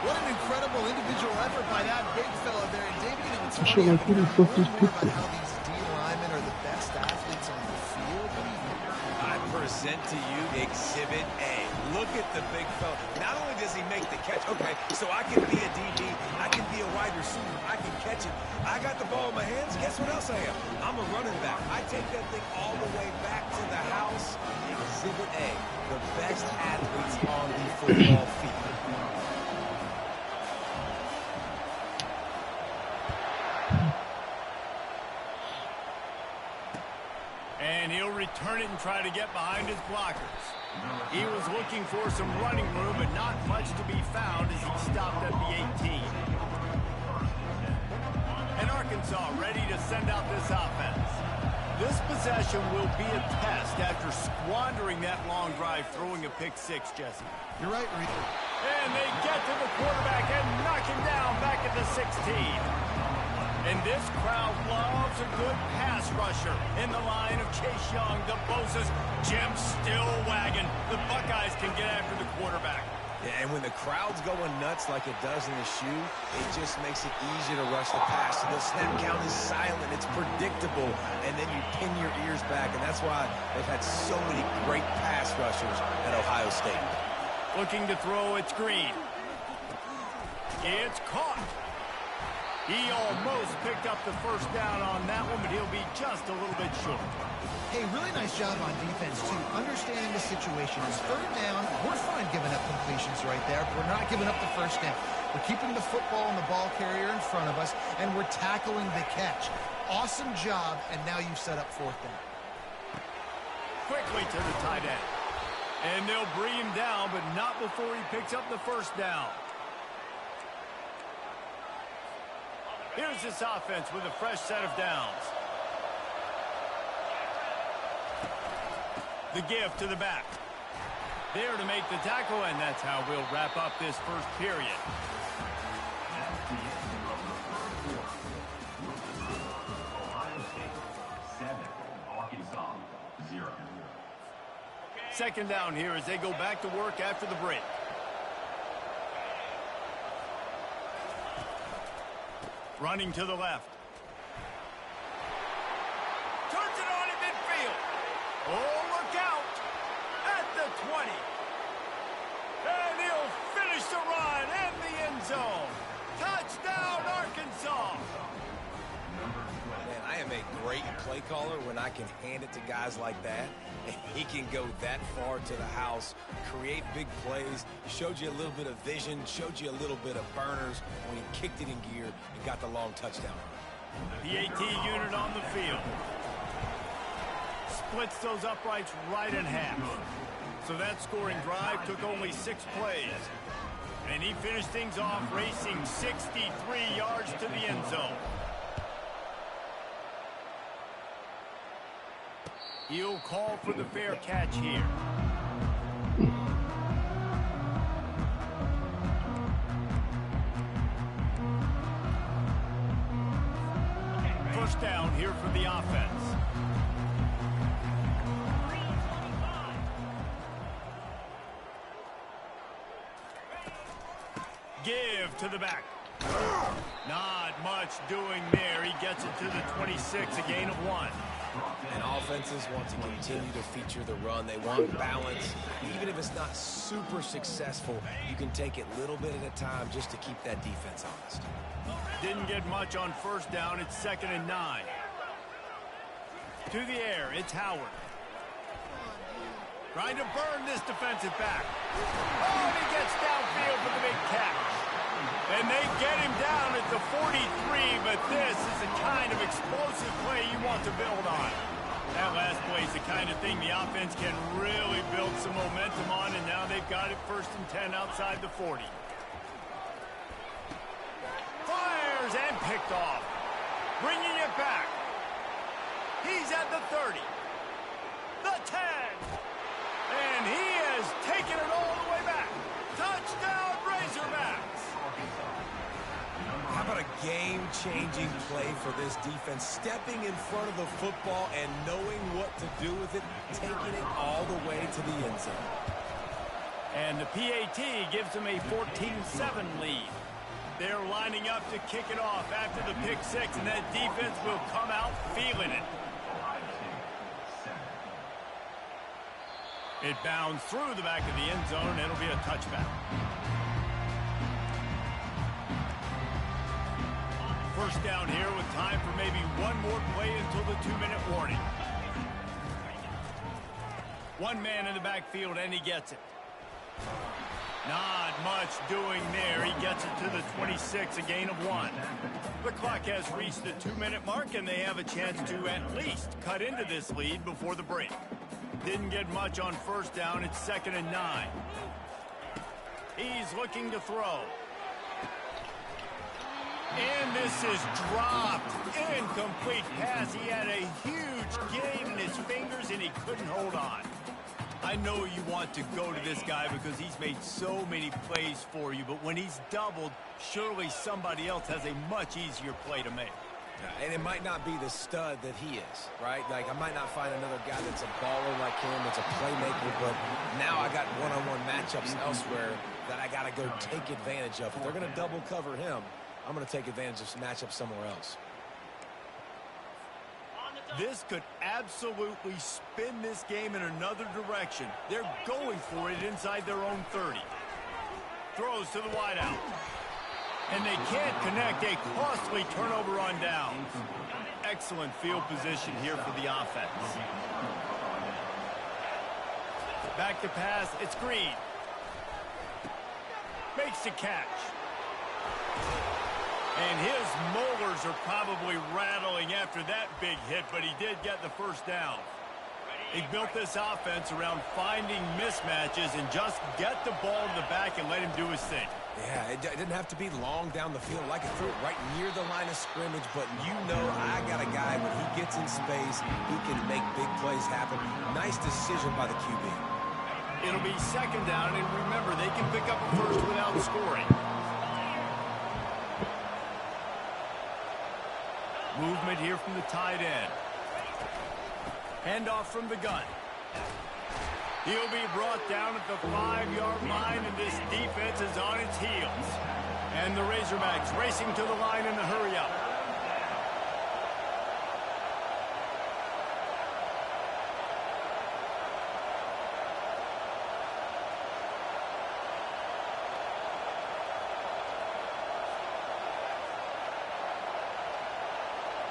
What an incredible individual effort by that big fella there. And David, you know, it's I feel like who the fuck this about picture? how these D linemen are the best athletes on the field. What do you think? I present to you Exhibit A. Look at the big fella. Not only does he make the catch, okay, so I can be a DB, I can be a wide receiver, I can catch it. I got the ball in my hands, guess what else I am? I'm a running back. I take that thing all the way back to the house. Exhibit A, the best athletes on the football field. And he'll return it and try to get behind his blockers. He was looking for some running room, but not much to be found as he stopped at the 18. And Arkansas ready to send out this offense. This possession will be a test after squandering that long drive, throwing a pick 6, Jesse. You're right, Reed. And they get to the quarterback and knock him down back at the 16. And this crowd loves a good pass rusher in the line of Chase Young, the Bosa's, Jim still wagging. The Buckeyes can get after the quarterback. Yeah, and when the crowd's going nuts like it does in the shoe, it just makes it easier to rush the pass. So the snap count is silent. It's predictable. And then you pin your ears back. And that's why they've had so many great pass rushers at Ohio State. Looking to throw, it's Green. It's caught. He almost picked up the first down on that one, but he'll be just a little bit short. Hey, really nice job on defense, too. Understanding the situation. It's third down. We're fine giving up completions right there. We're not giving up the first down. We're keeping the football and the ball carrier in front of us, and we're tackling the catch. Awesome job, and now you've set up fourth down. Quickly to the tight end. And they'll bring him down, but not before he picks up the first down. Here's this offense with a fresh set of downs. The give to the back. There to make the tackle, and that's how we'll wrap up this first period. Second down here as they go back to work after the break. Running to the left. Turns it on in midfield. Oh, look out. At the 20. And he'll finish the run in the end zone. Touchdown, Arkansas. Man, I am a great play caller when I can hand it to guys like that. And he can go that far to the house, create big plays, showed you a little bit of vision, showed you a little bit of burners when he kicked it in gear and got the long touchdown. PAT unit on the field. Splits those uprights right in half. So that scoring drive took only 6 plays. And he finished things off racing 63 yards to the end zone. He'll call for the fair catch here. First down here for the offense. Give to the back. Not much doing there. He gets it to the 26, a gain of 1. And offenses want to continue to feature the run. They want balance. Even if it's not super successful, you can take it little bit at a time just to keep that defense honest. Didn't get much on first down. It's 2nd and 9. To the air, it's Howard. Trying to burn this defensive back. Oh, and he gets downfield for the big catch. And they get him down at the 43, but this is the kind of explosive play you want to build on. That last play is the kind of thing the offense can really build some momentum on, and now they've got it 1st and 10 outside the 40. Fires and picked off. Bringing it back. He's at the 30. The 10. And he has taken it all the way back. Touchdown, Razorbacks. How about a game-changing play for this defense? Stepping in front of the football and knowing what to do with it, taking it all the way to the end zone. And the PAT gives them a 14-7 lead. They're lining up to kick it off after the pick 6, and that defense will come out feeling it. It bounds through the back of the end zone, and it'll be a touchback. First down here with time for maybe one more play until the 2-minute warning. One man in the backfield, and he gets it. Not much doing there. He gets it to the 26, a gain of 1. The clock has reached the 2-minute mark, and they have a chance to at least cut into this lead before the break. Didn't get much on first down. It's 2nd and 9. He's looking to throw. And this is dropped. Incomplete pass. He had a huge gain in his fingers, and he couldn't hold on. I know you want to go to this guy because he's made so many plays for you, but when he's doubled, surely somebody else has a much easier play to make. And it might not be the stud that he is, right? Like, I might not find another guy that's a baller like him, that's a playmaker, but now I got one-on-one matchups elsewhere that I got to go take advantage of. If they're going to double cover him, I'm going to take advantage of some matchups somewhere else. This could absolutely spin this game in another direction. They're going for it inside their own 30. Throws to the wideout. And they can't connect. A costly turnover on downs. Excellent field position here for the offense. Back to pass. It's Green. Makes the catch. And his molars are probably rattling after that big hit, but he did get the first down. He built this offense around finding mismatches and just get the ball in the back and let him do his thing. Yeah, it didn't have to be long down the field. Like, it threw it right near the line of scrimmage, but you know I got a guy, when he gets in space, he can make big plays happen. Nice decision by the QB. It'll be second down, and remember, they can pick up a first without scoring. Movement here from the tight end. Handoff from the gun. He'll be brought down at the 5-yard line, and this defense is on its heels. And the Razorbacks racing to the line in a hurry-up.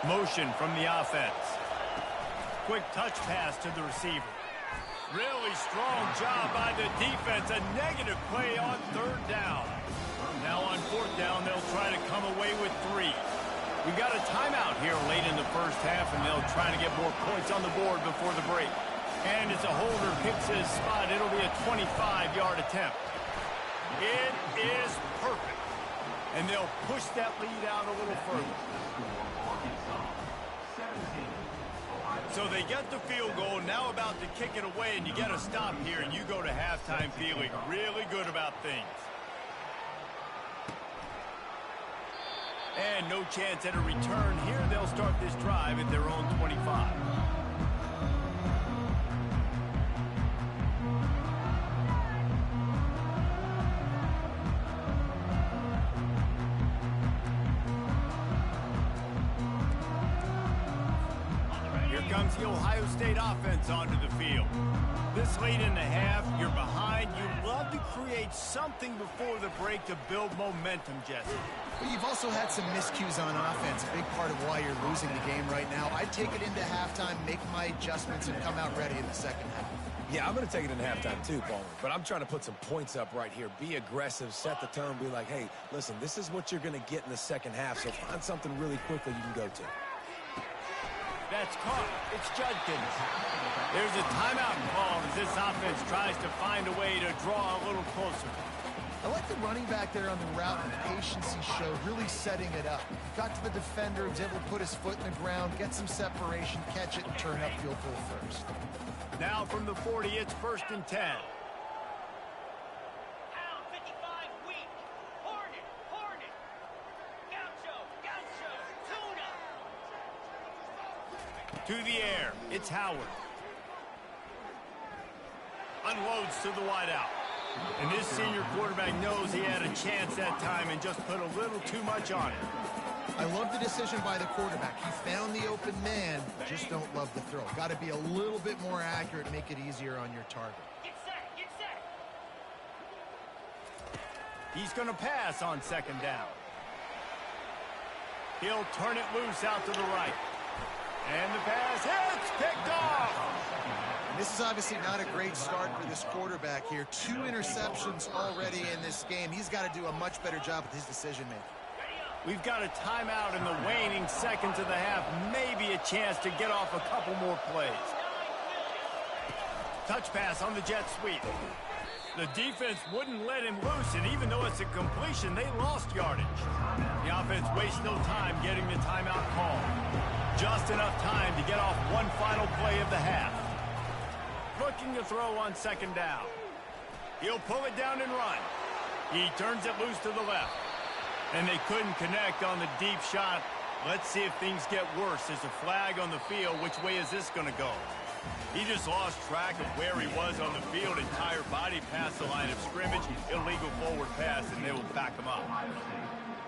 Motion from the offense. Quick touch pass to the receiver. Really strong job by the defense. A negative play on third down. Now on fourth down, they'll try to come away with 3. We've got a timeout here late in the first half, and they'll try to get more points on the board before the break. And it's a holder picks his spot. It'll be a 25-yard attempt. It is perfect. And they'll push that lead out a little further. So they get the field goal, now about to kick it away, and you get a stop here, and you go to halftime feeling really good about things. And no chance at a return here. They'll start this drive at their own 25. Comes the Ohio State offense onto the field. This late in the half, you're behind. You love to create something before the break to build momentum, Jesse. But you've also had some miscues on offense, a big part of why you're losing the game right now. I'd take it into halftime, make my adjustments, and come out ready in the second half. Yeah, I'm going to take it into halftime too, Palmer. But I'm trying to put some points up right here. Be aggressive, set the tone, be like, hey, listen, this is what you're going to get in the second half, so find something really quickly you can go to. That's caught. It's Judkins. There's a timeout call as this offense tries to find a way to draw a little closer. I like the running back there on the route and the patience he showed, really setting it up. Got to the defender, was able to put his foot in the ground, get some separation, catch it, and turn upfield full first. Now from the 40, it's 1st and 10. To the air, it's Howard. Unloads to the wideout. And this senior quarterback knows he had a chance that time and just put a little too much on it. I love the decision by the quarterback. He found the open man, just don't love the throw. Got to be a little bit more accurate, make it easier on your target. Get set. He's going to pass on second down. He'll turn it loose out to the right. And the pass hits, picked off. And this is obviously not a great start for this quarterback here. 2 interceptions already in this game. He's got to do a much better job with his decision-making. We've got a timeout in the waning seconds of the half. Maybe a chance to get off a couple more plays. Touch pass on the jet sweep. The defense wouldn't let him loose, and even though it's a completion, they lost yardage. The offense wastes no time getting the timeout call. Just enough time to get off one final play of the half. Looking to throw on second down. He'll pull it down and run. He turns it loose to the left. And they couldn't connect on the deep shot. Let's see if things get worse. There's a flag on the field. Which way is this going to go? He just lost track of where he was on the field. Entire body past the line of scrimmage. Illegal forward pass, and they will back him up.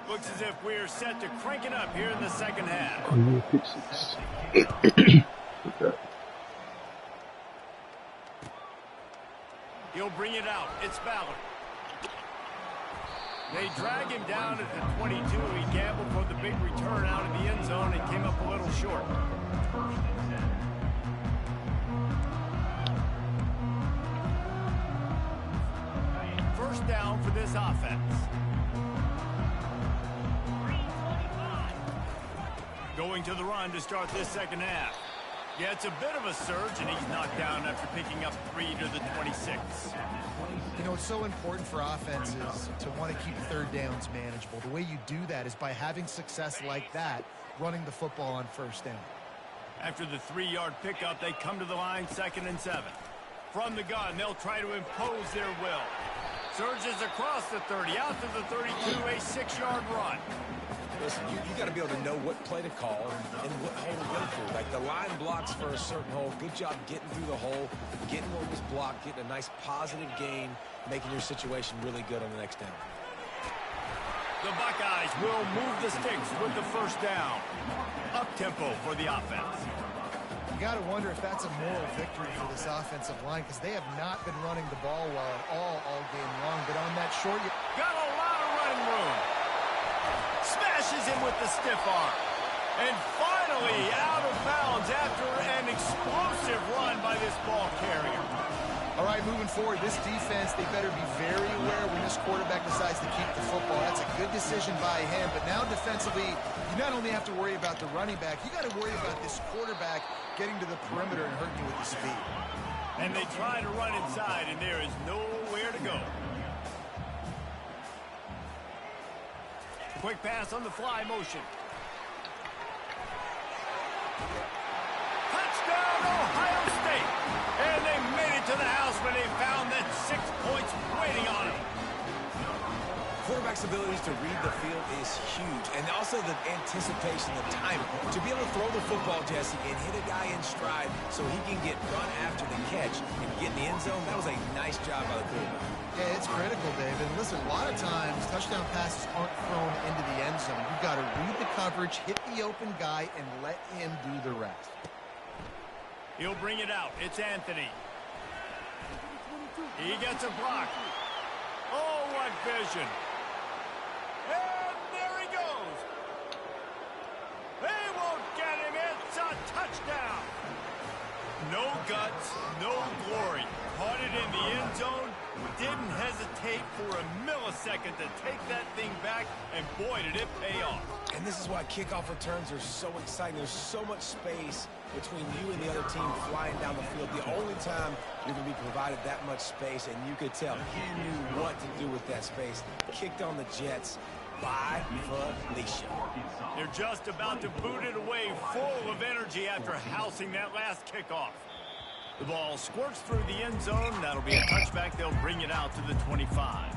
Looks as if we're set to crank it up here in the second half. He'll bring it out. It's Ballard. They drag him down at the 22. He gambled for the big return out of the end zone and came up a little short. First down for this offense. Going to the run to start this second half. Yeah, it's a bit of a surge, and he's knocked down after picking up 3 to the 26. You know, it's so important for offenses to want to keep third downs manageable. The way you do that is by having success like that, running the football on first down. After the 3-yard pickup, they come to the line, 2nd and 7. From the gun, they'll try to impose their will. Surges across the 30, out to the 32, a 6-yard run. Listen, you got to be able to know what play to call and what hole to go through. Like the line blocks for a certain hole. Good job getting through the hole, getting what was blocked, getting a nice positive gain, making your situation really good on the next down. The Buckeyes will move the sticks with the first down. Up-tempo for the offense. You got to wonder if that's a moral victory for this offensive line because they have not been running the ball well at all game long. But on that short, you got a lot of running room. Smashes him with the stiff arm. And finally out of bounds after an explosive run by this ball carrier. All right, moving forward, this defense, they better be very aware when this quarterback decides to keep the football. That's a good decision by him. But now defensively, you not only have to worry about the running back, you got to worry about this quarterback getting to the perimeter and hurting you with the speed. And they try to run inside, and there is nowhere to go. Quick pass on the fly motion. Touchdown, Ohio State. And they made it to the house when they found that 6 points waiting on them. Quarterback's abilities to read the field is huge. And also the anticipation, the timing. To be able to throw the football, Jesse, and hit a guy in stride so he can get run after the catch and get in the end zone, that was a nice job by the quarterback. Yeah, it's critical, David. Listen, a lot of times touchdown passes aren't thrown into the end zone. You've got to read the coverage, hit the open guy, and let him do the rest. He'll bring it out. It's Anthony. He gets a block. Oh, what vision. And there he goes. They won't get him. It's a touchdown. No guts, no glory. Caught it in the end zone. Didn't hesitate for a millisecond to take that thing back, and boy, did it pay off. And this is why kickoff returns are so exciting. There's so much space between you and the other team flying down the field. The only time you're going to be provided that much space, and you could tell he knew what to do with that space. Kicked on the Jets by Felicia. They're just about to boot it away, full of energy after housing that last kickoff. The ball squirts through the end zone. That'll be a touchback. They'll bring it out to the 25.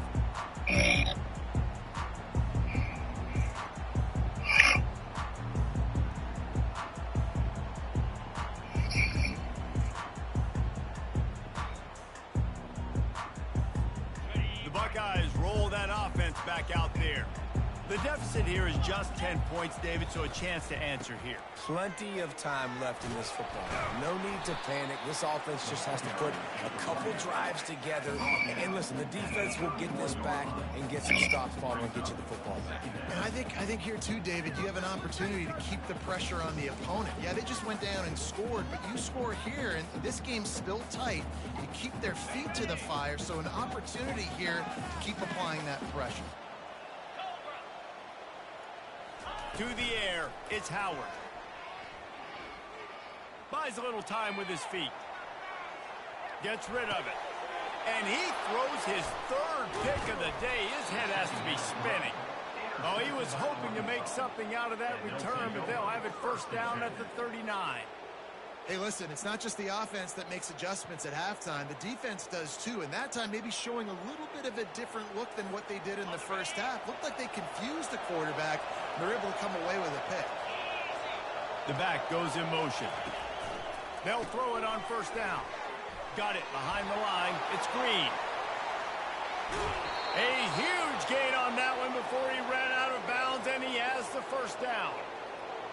The Buckeyes roll that offense back out there. The deficit here is just 10 points, David, so a chance to answer here. Plenty of time left in this football. No need to panic. This offense just has to put a couple drives together. And listen, the defense will get this back and get some stops following and get you the football back. And I think here too, David, you have an opportunity to keep the pressure on the opponent. Yeah, they just went down and scored, but you score here, and this game's still tight. You keep their feet to the fire, so an opportunity here to keep applying that pressure. To the air, it's Howard. Buys a little time with his feet. Gets rid of it. And he throws his third pick of the day. His head has to be spinning. Oh, he was hoping to make something out of that return, but they'll have it first down at the 39. Hey, listen, it's not just the offense that makes adjustments at halftime. The defense does too, and that time maybe showing a little bit of a different look than what they did in the first half. Looked like they confused the quarterback, and they're able to come away with a pick. The back goes in motion. They'll throw it on first down. Got it behind the line. It's Green. A huge gain on that one before he ran out of bounds, and he has the first down.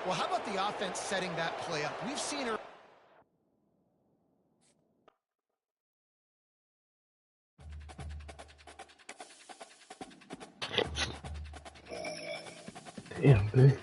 Well, how about the offense setting that play up? We've seen her. Damn, dude.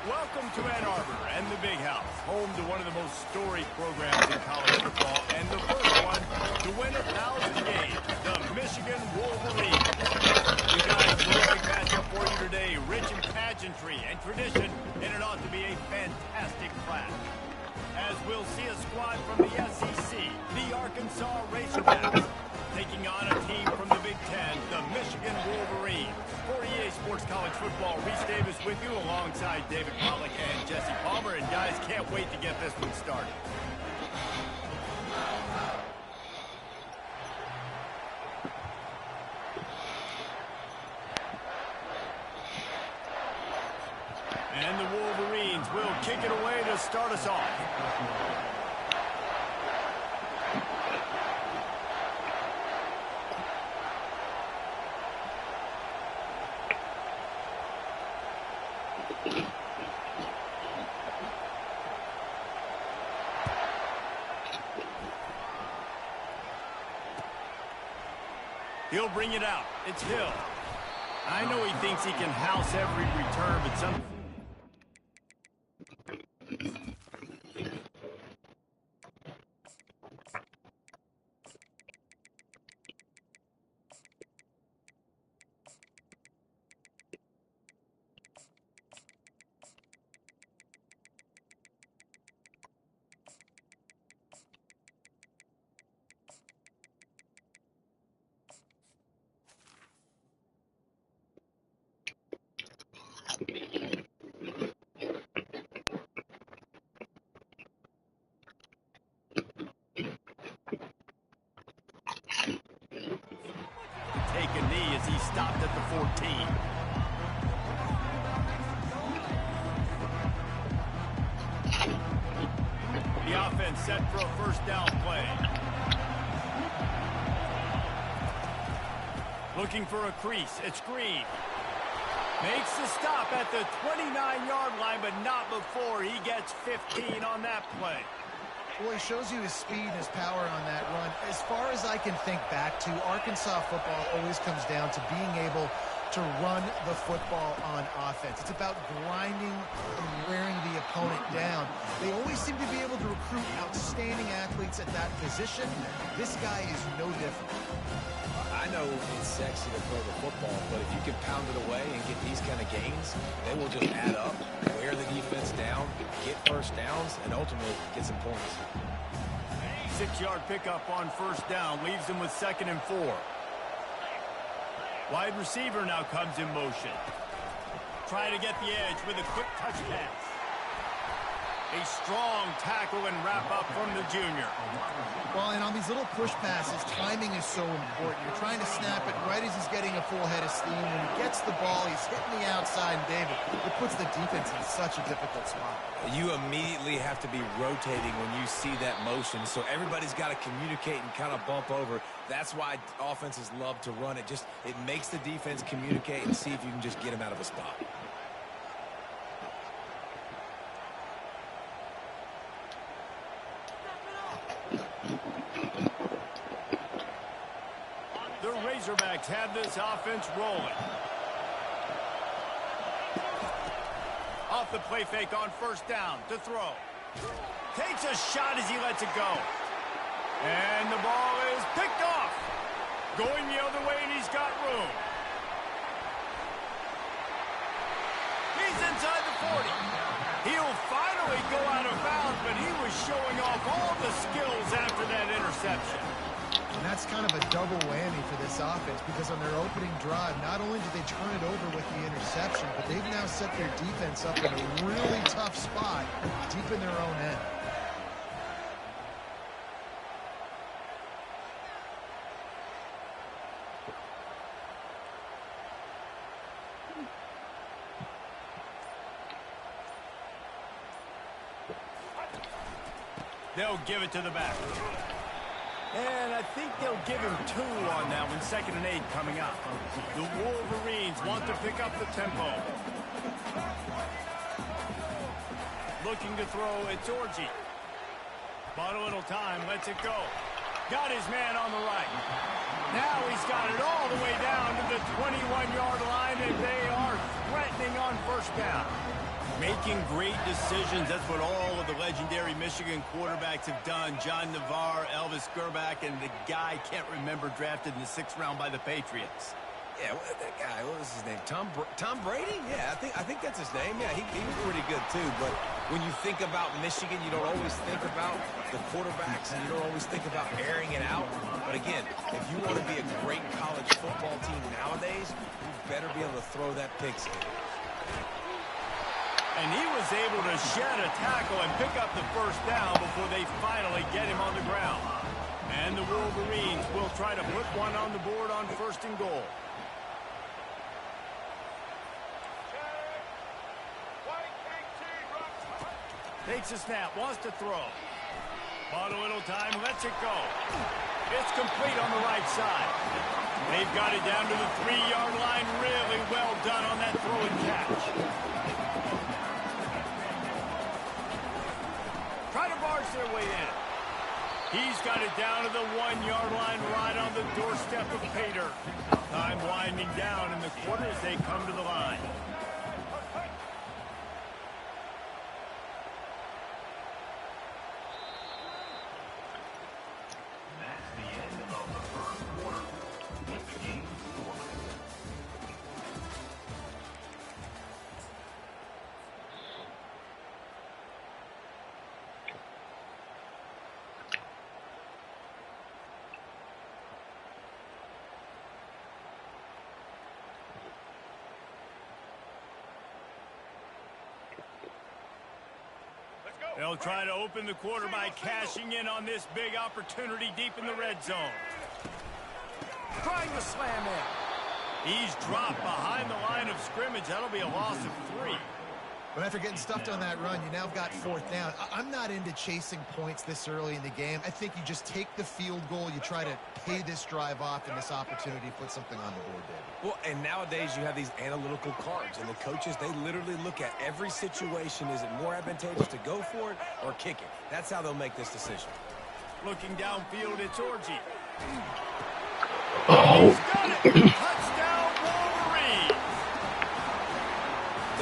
Welcome to Ann Arbor and the Big House, home to one of the most storied programs in college football, and the first one to win 1,000 games, the Michigan Wolverines. We got a terrific matchup for you today, rich in pageantry and tradition, and it ought to be a fantastic clash. As we'll see a squad from the SEC, the Arkansas Razorbacks, taking on a team from the Big Ten, the Michigan Wolverines. For EA Sports College Football, Reese Davis with you alongside David Pollack and Jesse Palmer. And guys, can't wait to get this one started. And the Wolverines will kick it away to start us off. He'll bring it out. It's Hill. I know he thinks he can house every return, but some... take a knee as he stopped at the 14. The offense set for a first down play. Looking for a crease. It's Green. Makes the stop at the 29-yard line, but not before he gets 15 on that play. Well, he shows you his speed and his power on that run. As far as I can think back to, Arkansas football always comes down to being able to run the football on offense. It's about grinding and wearing the opponent down. They always seem to be able to recruit outstanding athletes at that position. This guy is no different. I know it's sexy to throw the football, but if you can pound it away and get these kind of gains, they will just add up, wear the defense down, get first downs, and ultimately get some points. 6-yard pickup on first down leaves them with 2nd and 4. Wide receiver now comes in motion. Trying to get the edge with a quick touch pass. A strong tackle and wrap up from the junior. Well, and on these little push passes, timing is so important. You're trying to snap it right as he's getting a full head of steam. When he gets the ball, he's hitting the outside, and David, it puts the defense in such a difficult spot. You immediately have to be rotating when you see that motion, so everybody's got to communicate and kind of bump over. That's why offenses love to run it. It makes the defense communicate and see if you can just get him out of a spot. Razorbacks have this offense rolling. Off the play fake on first down to throw. Takes a shot as he lets it go. And the ball is picked off. Going the other way, and he's got room. He's inside the 40. He'll finally go out of bounds, but he was showing off all the skills after that interception. And that's kind of a double whammy for this offense, because on their opening drive, not only did they turn it over with the interception, but they've now set their defense up in a really tough spot deep in their own end. They'll give it to the back. And I think they'll give him 2 on that one. 2nd and 8 coming up. The Wolverines want to pick up the tempo. Looking to throw, it's Orji. Bought a little time, lets it go. Got his man on the right. Now he's got it all the way down to the 21-yard line, and they are threatening on first down. Making great decisions. That's what all of the legendary Michigan quarterbacks have done. John Navarre, Elvis Gerbach, and the guy can't remember, drafted in the 6th round by the Patriots. Yeah, that guy, what was his name? Tom Brady? Yeah, I think that's his name. Yeah, he was pretty good too. But when you think about Michigan, you don't always think about the quarterbacks, and you don't always think about airing it out. But again, if you want to be a great college football team nowadays, you better be able to throw that pigskin. And he was able to shed a tackle and pick up the first down before they finally get him on the ground. And the Wolverines will try to put one on the board on 1st and goal. Takes a snap, wants to throw. Bought a little time, lets it go. It's complete on the right side. They've got it down to the 3-yard line. Really well done on that throw and catch. Try to barge their way in. He's got it down to the 1-yard line, right on the doorstep of Pater. Time winding down in the quarter as they come to the line. They'll try to open the quarter by cashing in on this big opportunity deep in the red zone. Trying to slam in. He's dropped behind the line of scrimmage. That'll be a loss of 3. But after getting stuffed on that run, you now got 4th down. I'm not into chasing points this early in the game. I think you just take the field goal. You try to pay this drive off and this opportunity to put something on the board, David. Well, and nowadays you have these analytical cards, and the coaches, they literally look at every situation. Is it more advantageous to go for it or kick it? That's how they'll make this decision. Looking downfield, it's Orji. He's got it. Touchdown, Wolverines.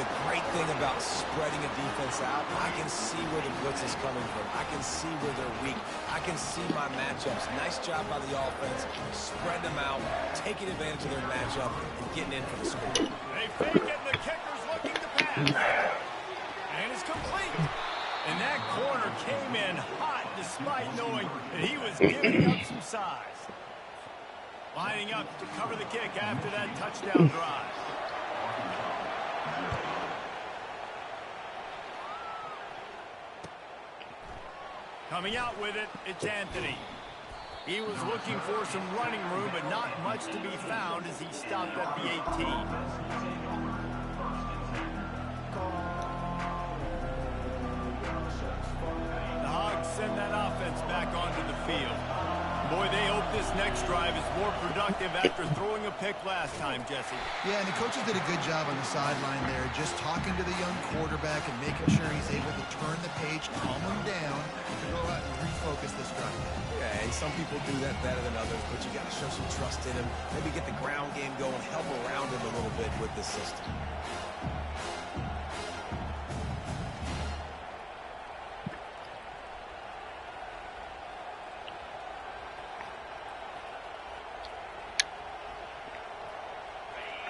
The great thing about spreading a defense out, I can see where the blitz is coming from. I can see where they're weak. I can see my matchups. Nice job by the offense. Spread them out, taking advantage of their matchup, and getting in for the score. They fake it, and the kicker's looking to pass. And it's complete. And that corner came in hot despite knowing that he was giving up some size. Lining up to cover the kick after that touchdown drive. Coming out with it, it's Anthony. He was looking for some running room, but not much to be found as he stopped at the 18. The Hogs send that offense back onto the field. Boy, they hope this next drive is more productive after throwing a pick last time, Jesse. Yeah, and the coaches did a good job on the sideline there, just talking to the young quarterback and making sure he's able to turn the page, calm him down, to go out and refocus this drive. Yeah, and some people do that better than others, but you got to show some trust in him. Maybe get the ground game going, help around him a little bit with the system.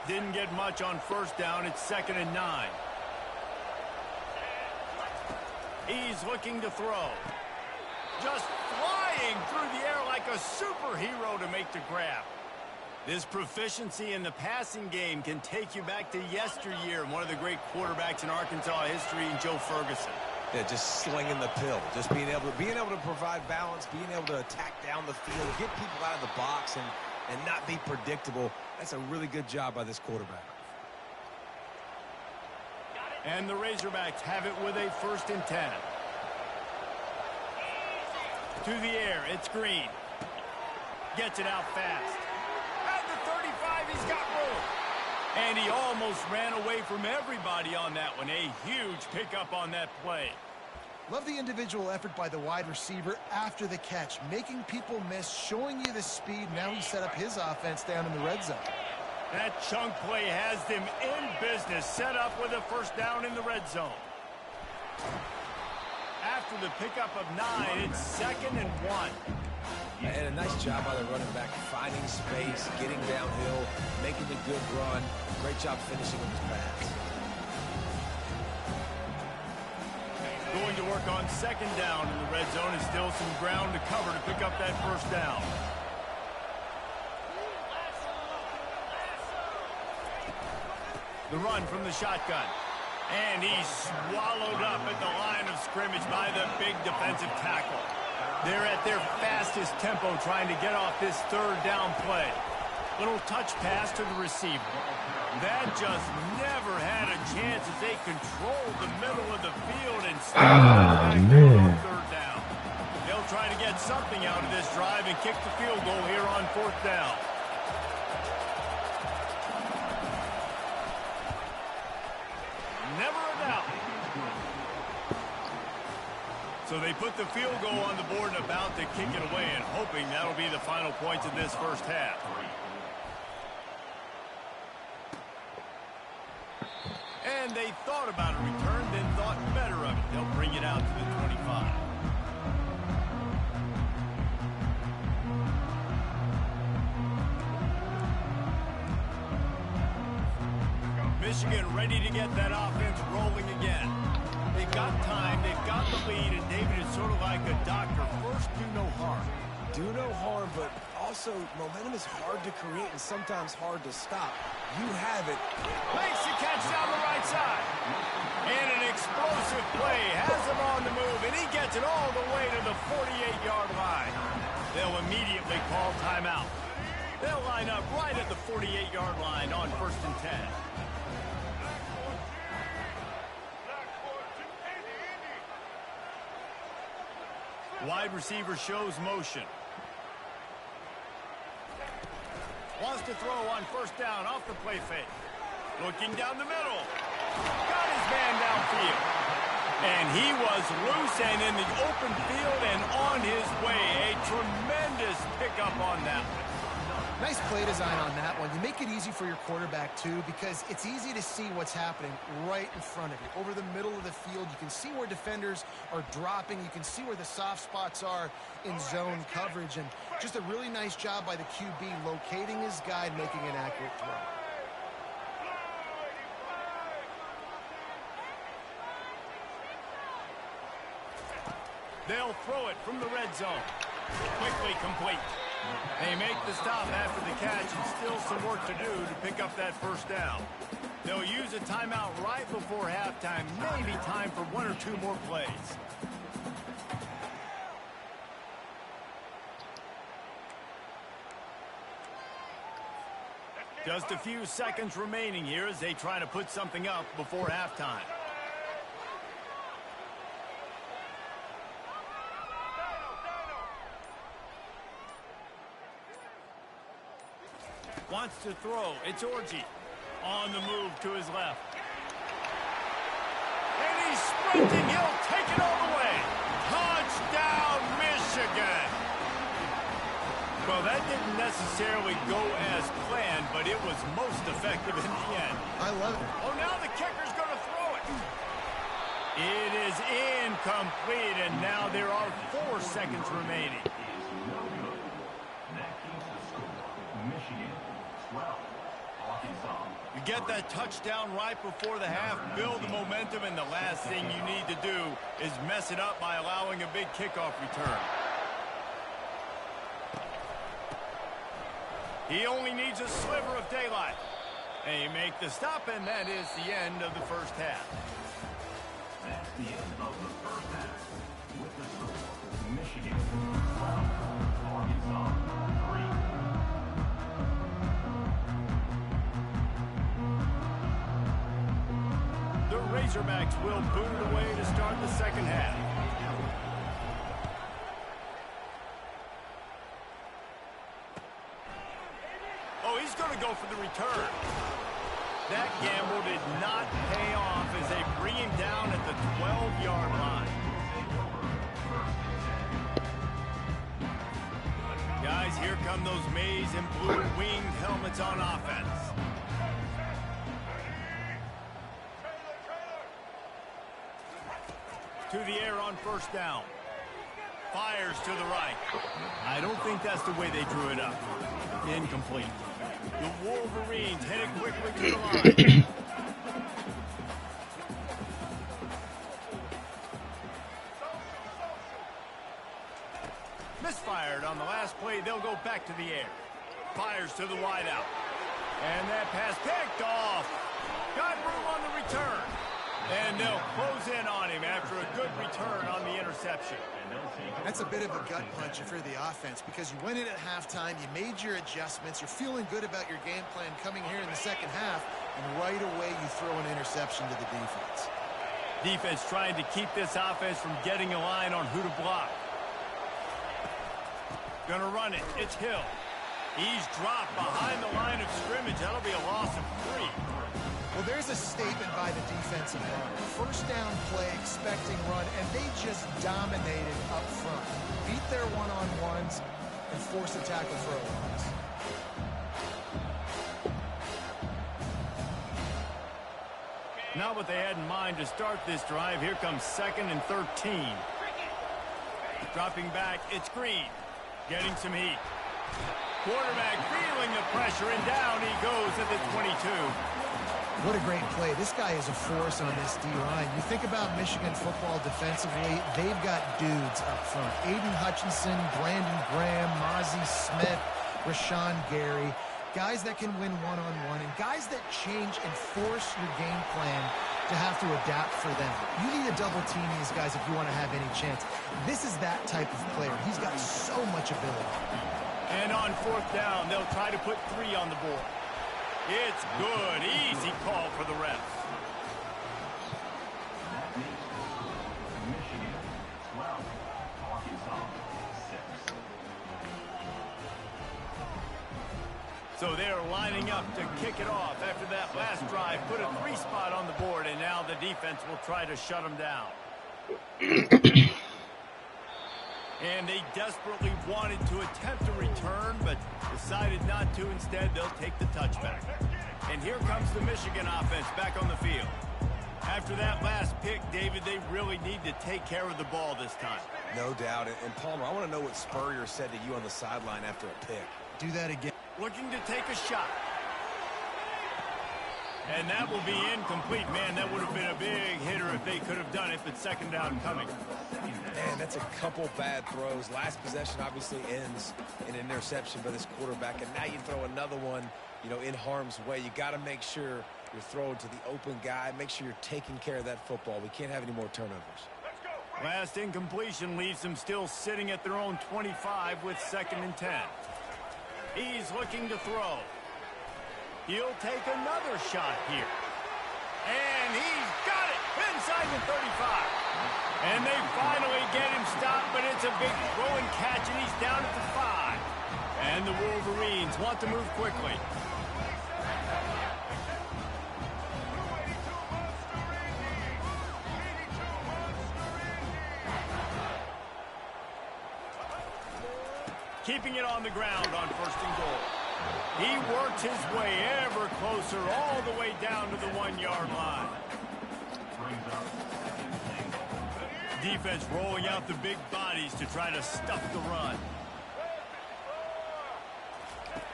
Didn't get much on first down. It's 2nd and 9. He's looking to throw. Just flying through the air like a superhero to make the grab. This proficiency in the passing game can take you back to yesteryear, one of the great quarterbacks in Arkansas history, Joe Ferguson. Yeah, just slinging the pill, just being able to provide balance, being able to attack down the field, get people out of the box, and not be predictable. That's a really good job by this quarterback. And the Razorbacks have it with a 1st and 10. To the air, it's Green. Gets it out fast. At the 35, he's got room. And he almost ran away from everybody on that one. A huge pickup on that play. Love the individual effort by the wide receiver after the catch, making people miss, showing you the speed. Now he set up his offense down in the red zone. That chunk play has them in business, set up with a 1st down in the red zone. After the pickup of 9, it's 2nd and 1. And a nice job by the running back, finding space, getting downhill, making a good run. Great job finishing with his pass. Going to work on 2nd down in the red zone, and still some ground to cover to pick up that 1st down. The run from the shotgun. And he's swallowed up at the line of scrimmage by the big defensive tackle. They're at their fastest tempo trying to get off this 3rd down play. Little touch pass to the receiver. That just never had a chance as they controlled the middle of the field and man. 3rd down. They'll try to get something out of this drive and kick the field goal here on 4th down. Never a doubt. So they put the field goal on the board and about to kick it away, and hoping that'll be the final points of this 1st half. And they thought about a return, then thought better of it. They'll bring it out to the 25. Michigan ready to get that offense rolling again. They've got time, they've got the lead, and David is sort of like a doctor. First, do no harm. Do no harm, but also momentum is hard to create and sometimes hard to stop. You have it. Makes the catch down the right side. And an explosive play has him on the move, and he gets it all the way to the 48-yard line. They'll immediately call timeout. They'll line up right at the 48-yard line on 1st and 10. Wide receiver shows motion. Wants to throw on 1st down off the play fake. Looking down the middle. Got his man downfield. And he was loose and in the open field and on his way. A tremendous pickup on that one. Nice play design on that one. You make it easy for your quarterback, too, because it's easy to see what's happening right in front of you. Over the middle of the field, you can see where defenders are dropping. You can see where the soft spots are in zone coverage. And just a really nice job by the QB locating his guy and making an accurate throw. They'll throw it from the red zone. Quickly complete. They make the stop after the catch, and still some work to do to pick up that 1st down. They'll use a timeout right before halftime. Maybe time for 1 or 2 more plays. Just a few seconds remaining here as they try to put something up before halftime. Wants to throw. It's Orji. On the move to his left. And he's sprinting. He'll take it all the way. Touchdown, Michigan. Well, that didn't necessarily go as planned, but it was most effective in the end. I love it. Oh, now the kicker's going to throw it. It is incomplete, and now there are 4 seconds remaining. You get that touchdown right before the half, build the momentum, and the last thing you need to do is mess it up by allowing a big kickoff return. He only needs a sliver of daylight. And you make the stop, and that is the end of the first half. That's the end of the first half. With the score, Michigan 12, Arkansas 3. The Razorbacks will boot it away to start the second half. Oh, he's going to go for the return. That gamble did not pay off as they bring him down at the 12-yard line. Guys, here come those maize and blue winged helmets on offense. To the air on first down. Fires to the right. I don't think that's the way they drew it up. Incomplete. The Wolverines headed quickly to the line. Misfired on the last play. They'll go back to the air. Fires to the wideout. And that pass picked off. Got room on the return. And they'll close in on him after a good return on the interception. That's a bit of a gut punch for the offense because you went in at halftime, you made your adjustments, you're feeling good about your game plan coming here in the second half, and right away you throw an interception to the defense. Defense trying to keep this offense from getting a line on who to block. Gonna run it. It's Hill. He's dropped behind the line of scrimmage. That'll be a loss of 3. Well, there's a statement by the defensive line. First down play, expecting run, and they just dominated up front. Beat their one-on-ones and force a tackle for a loss. Not what they had in mind to start this drive. Here comes 2nd and 13. Dropping back, it's Green. Getting some heat. Quarterback feeling the pressure, and down he goes at the 22. What a great play. This guy is a force on this D-line. You think about Michigan football defensively, they've got dudes up front. Aiden Hutchinson, Brandon Graham, Mozzie Smith, Rashawn Gary. Guys that can win one-on-one and guys that change and force your game plan to have to adapt for them. You need to double team these guys if you want to have any chance. This is that type of player. He's got so much ability. And on 4th down, they'll try to put 3 on the board. It's good. Easy call for the refs. Michigan 12, Arkansas 6. So they're lining up to kick it off after that last drive. Put a 3 spot on the board, and now the defense will try to shut them down. And they desperately wanted to attempt a return, but decided not to. Instead, they'll take the touchback. And here comes the Michigan offense back on the field. After that last pick, David, they really need to take care of the ball this time. No doubt. And Palmer, I want to know what Spurrier said to you on the sideline after a pick. Do that again. Looking to take a shot. And that will be incomplete. Man, that would have been a big hitter if they could have done it, but 2nd down coming. Man, that's a couple bad throws. Last possession obviously ends in an interception by this quarterback, and now you throw another one, you know, in harm's way. You got to make sure you're throwing to the open guy. Make sure you're taking care of that football. We can't have any more turnovers. Last incompletion leaves them still sitting at their own 25 with 2nd and 10. He's looking to throw. He'll take another shot here. And he's got it inside the 35. And they finally get him stopped, but it's a big throw and catch, and he's down at the 5. And the Wolverines want to move quickly. Keeping it on the ground on 1st and goal. He worked his way ever closer all the way down to the 1-yard line. Defense rolling out the big bodies to try to stuff the run.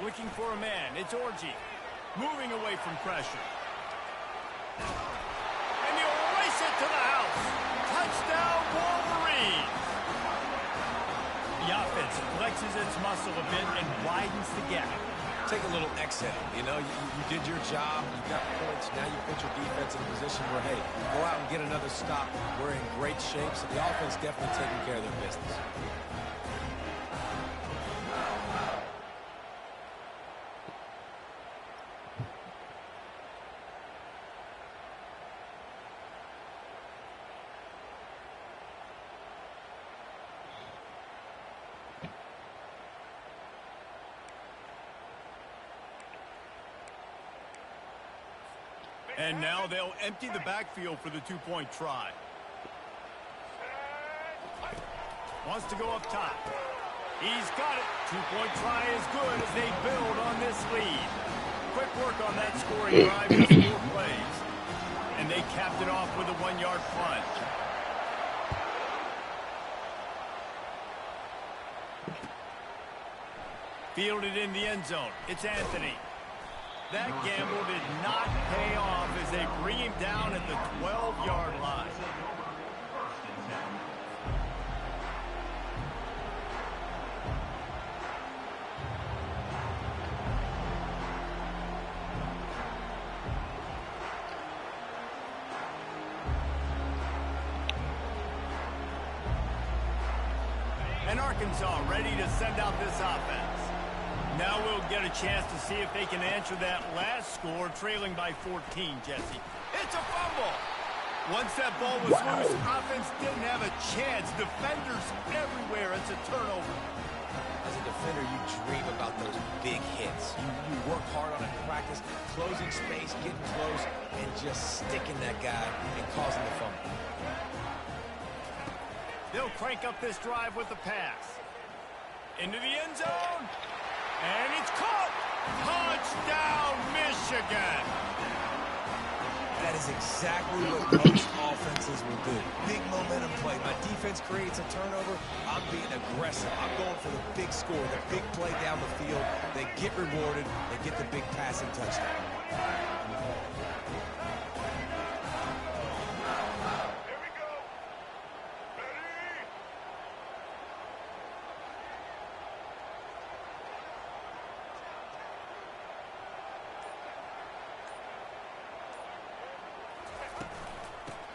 Looking for a man. It's Orji. Moving away from pressure. And he'll race it to the house. Touchdown, Wolverines. The offense flexes its muscle a bit and widens the gap. Take a little exhale. You know, you did your job. You got points. Now you put your defense in a position where, hey, go out and get another stop. We're in great shape, so the offense definitely taking care of their business. And now they'll empty the backfield for the 2-point try. Wants to go up top. He's got it. 2-point try is good as they build on this lead. Quick work on that scoring drive, just 4 plays. And they capped it off with a 1-yard plunge. Fielded in the end zone. It's Anthony. That gamble did not pay off as they bring him down at the 12-yard line. And Arkansas ready to send out this offense. Now we'll get a chance to see if they can answer that last score, trailing by 14, Jesse. It's a fumble. Once that ball was loose, offense didn't have a chance. Defenders everywhere. It's a turnover. As a defender, you dream about those big hits. You work hard on it in practice, closing space, getting close, and just sticking that guy and causing the fumble. They'll crank up this drive with the pass. Into the end zone. And it's caught. Touchdown, Michigan. That is exactly what most offenses will do. Big momentum play. My defense creates a turnover. I'm being aggressive. I'm going for the big score, the big play down the field. They get rewarded. They get the big passing touchdown.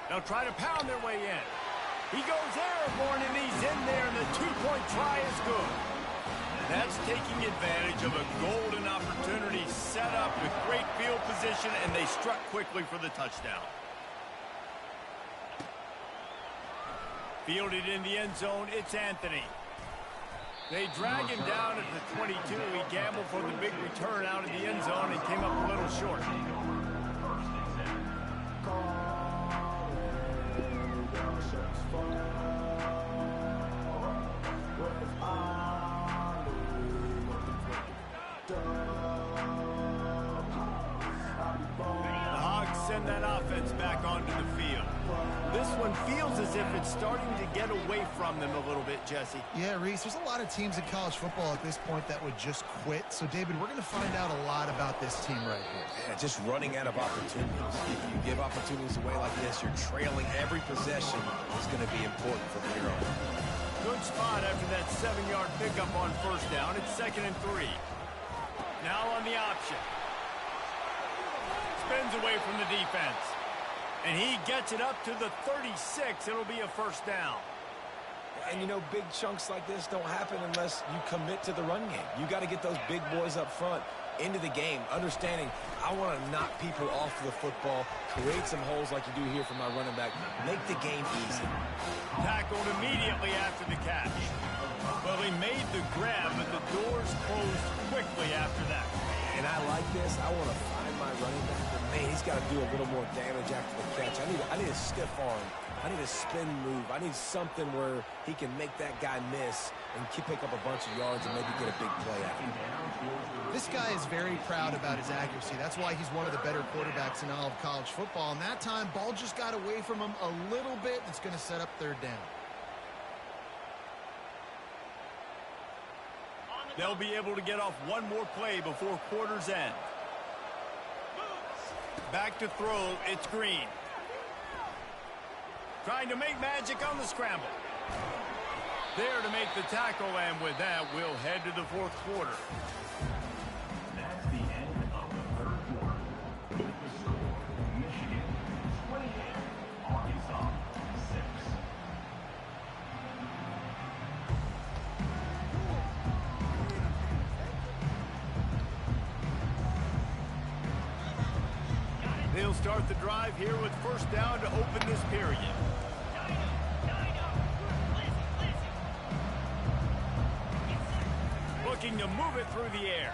They'll try to pound their way in. He goes airborne, and he's in there, and the 2-point try is good. That's taking advantage of a golden opportunity set up with great field position, and they struck quickly for the touchdown. Fielded in the end zone, it's Anthony. They drag him down at the 22. He gambled for the big return out of the end zone and came up a little short. The Hogs send that offense back onto the field. This one feels as if it's starting to get away from them a little bit, Jesse. Yeah, Reese, there's a lot of teams in college football at this point that would just quit. So, David, we're going to find out a lot about this team right here. Yeah, just running out of opportunities. If you give opportunities away like this, you're trailing every possession is going to be important from here on. Good spot after that 7-yard pickup on first down. It's 2nd and 3. Now on the option. Spins away from the defense. And he gets it up to the 36. It'll be a first down. And, you know, big chunks like this don't happen unless you commit to the run game. You got to get those big boys up front into the game, understanding I want to knock people off the football, create some holes like you do here for my running back, make the game easy. Tackled immediately after the catch. Well, he made the grab, but the doors closed quickly after that. And I like this. I want to find my running back, but man, he's got to do a little more damage after the catch. I need a stiff arm. I need a spin move. I need something where he can make that guy miss and pick up a bunch of yards and maybe get a big play out of it. This guy is very proud about his accuracy. That's why he's one of the better quarterbacks in all of college football. And that time, ball just got away from him a little bit. It's going to set up third down. They'll be able to get off one more play before quarter's end. Back to throw, it's Green. Trying to make magic on the scramble. There to make the tackle, and with that, we'll head to the fourth quarter. That's the end of the third quarter. With the score, Michigan 28, Arkansas 6. They'll start the drive here with first down to open this period. Looking to move it through the air.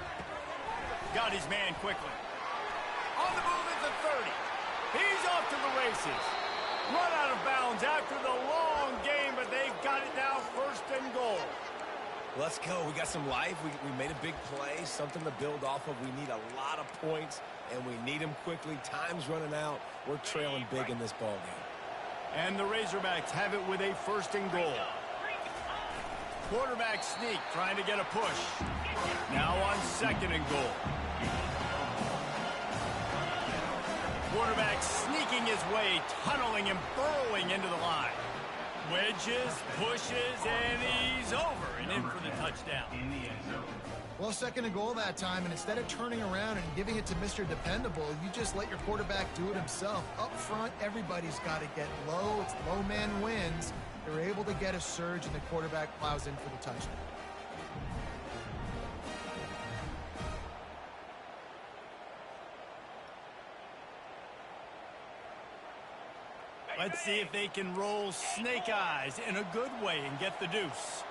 Got his man quickly. On the move at the 30. He's off to the races. Run out of bounds after the long game, but they've got it now first and goal. Let's go. We got some life. We made a big play, something to build off of. We need a lot of points, and we need them quickly. Time's running out. We're trailing big in this ball game. And the Razorbacks have it with a first and goal. Quarterback sneak, trying to get a push. Now on second and goal. Quarterback sneaking his way, tunneling and burrowing into the line. Wedges, pushes, and he's over and in for the touchdown. Well, second and goal that time, and instead of turning around and giving it to Mr. Dependable, you just let your quarterback do it himself. Up front, everybody's got to get low. It's low man wins. They're able to get a surge, and the quarterback plows in for the touchdown. Let's see if they can roll snake eyes in a good way and get the deuce.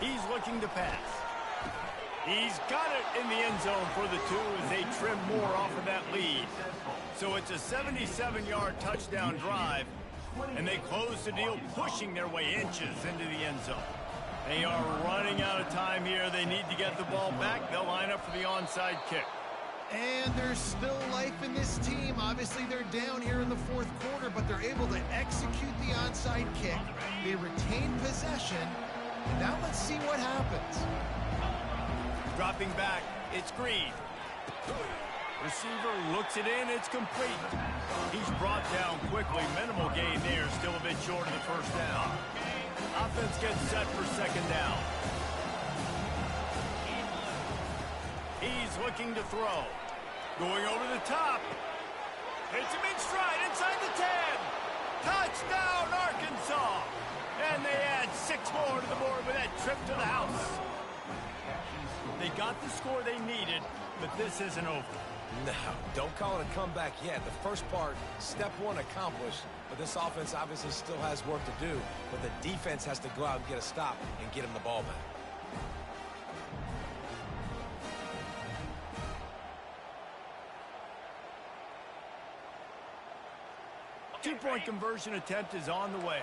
He's looking to pass. He's got it in the end zone for the two as they trim more off of that lead. So it's a 77-yard touchdown drive, and they close the deal, pushing their way inches into the end zone. They are running out of time here. They need to get the ball back. They'll line up for the onside kick. And there's still life in this team. Obviously, they're down here in the fourth quarter, but they're able to execute the onside kick. They retain possession. And now let's see what happens. Dropping back, it's Green. Receiver looks it in, it's complete. He's brought down quickly. Minimal gain there, still a bit short of the first down. Offense gets set for second down. He's looking to throw. Going over the top. Hits him in stride inside the 10. Touchdown, Arkansas. And they add 6 more to the board with that trip to the house. They got the score they needed, but this isn't over. No, don't call it a comeback yet. The first part, step one accomplished, but this offense obviously still has work to do, but the defense has to go out and get a stop and get him the ball back. Two-point conversion attempt is on the way.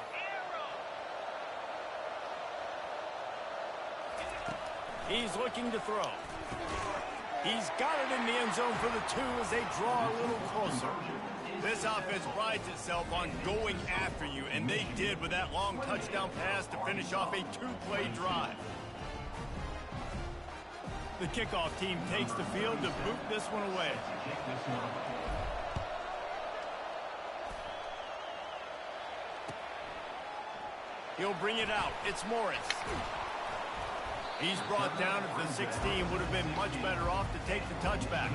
He's looking to throw. He's got it in the end zone for the 2 as they draw a little closer. This offense prides itself on going after you, and they did with that long touchdown pass to finish off a 2-play drive. The kickoff team takes the field to boot this one away. He'll bring it out. It's Morris. He's brought down at the 16. Would have been much better off to take the touchback.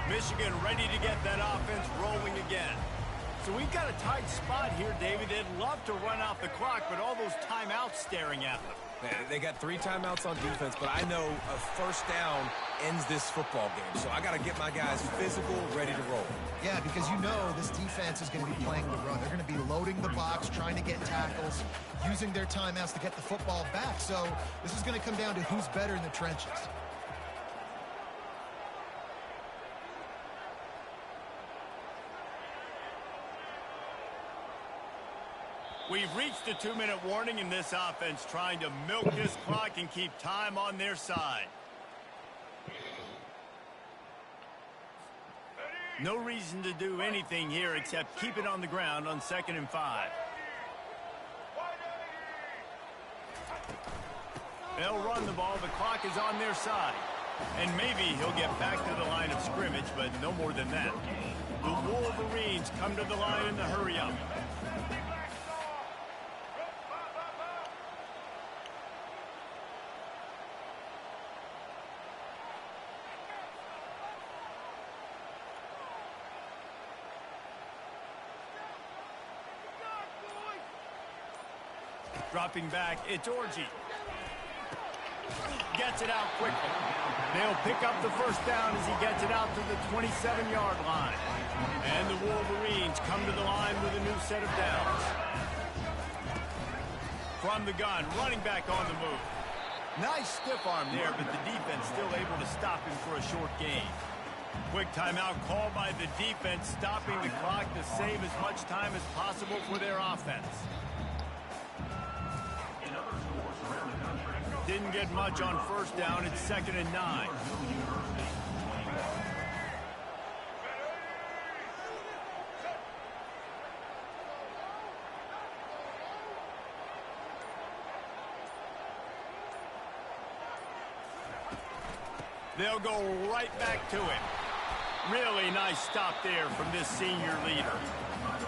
Michigan ready to get that offense rolling again. So we've got a tight spot here, David. They'd love to run out the clock, but all those timeouts staring at them. They got 3 timeouts on defense, but I know a first down ends this football game. So I got to get my guys physical, ready to roll. Yeah, because you know this defense is going to be playing the run. They're going to be loading the box, trying to get tackles, using their timeouts to get the football back. So this is going to come down to who's better in the trenches. We've reached a 2-minute warning in this offense, trying to milk this clock and keep time on their side. No reason to do anything here except keep it on the ground on 2nd and 5. They'll run the ball. The clock is on their side. And maybe he'll get back to the line of scrimmage, but no more than that. The Wolverines come to the line in the hurry-up. Dropping back, it's Orji. Gets it out quickly. They'll pick up the first down as he gets it out to the 27-yard line. And the Wolverines come to the line with a new set of downs. From the gun, running back on the move. Nice stiff arm there, but the defense still able to stop him for a short gain. Quick timeout called by the defense, stopping the clock to save as much time as possible for their offense. Didn't get much on first down. It's 2nd and 9. They'll go right back to him. Really nice stop there from this senior leader.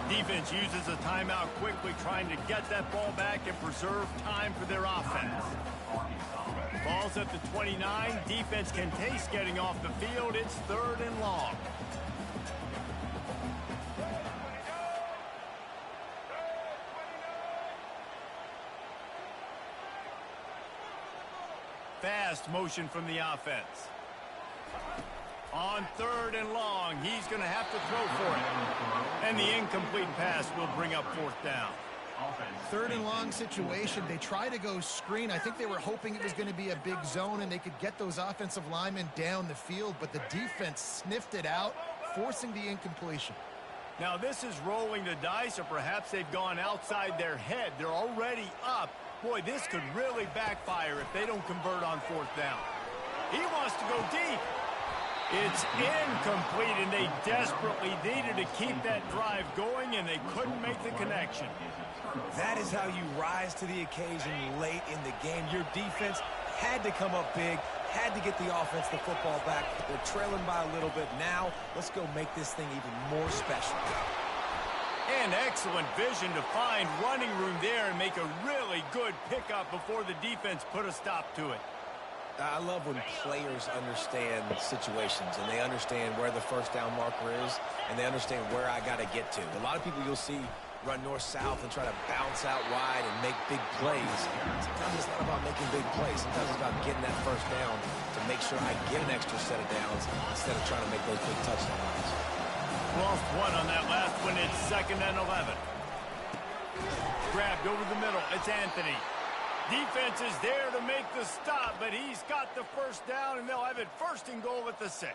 Defense uses a timeout quickly, trying to get that ball back and preserve time for their offense. Ball's at the 29. Defense can taste getting off the field. It's 3rd and long. Fast motion from the offense. On 3rd and long, he's going to have to throw for it. And the incomplete pass will bring up 4th down. 3rd and long situation. They try to go screen. I think they were hoping it was going to be a big zone and they could get those offensive linemen down the field, but the defense sniffed it out, forcing the incompletion. Now this is rolling the dice, or perhaps they've gone outside their head. They're already up. Boy, this could really backfire if they don't convert on 4th down. He wants to go deep. It's incomplete, and they desperately needed to keep that drive going, and they couldn't make the connection. That is how you rise to the occasion late in the game. Your defense had to come up big, had to get the offense the football back. They're trailing by a little bit. Now, let's go make this thing even more special. And excellent vision to find running room there and make a really good pickup before the defense put a stop to it. I love when players understand situations and they understand where the first down marker is and they understand where I got to get to. A lot of people you'll see run north-south and try to bounce out wide and make big plays. Sometimes it's not about making big plays. Sometimes it's about getting that first down to make sure I get an extra set of downs instead of trying to make those big touchdown runs. Lost one on that last one. It's 2nd and 11. Grabbed over the middle. It's Anthony. Defense is there to make the stop, but he's got the first down, and they'll have it 1st and goal at the 6.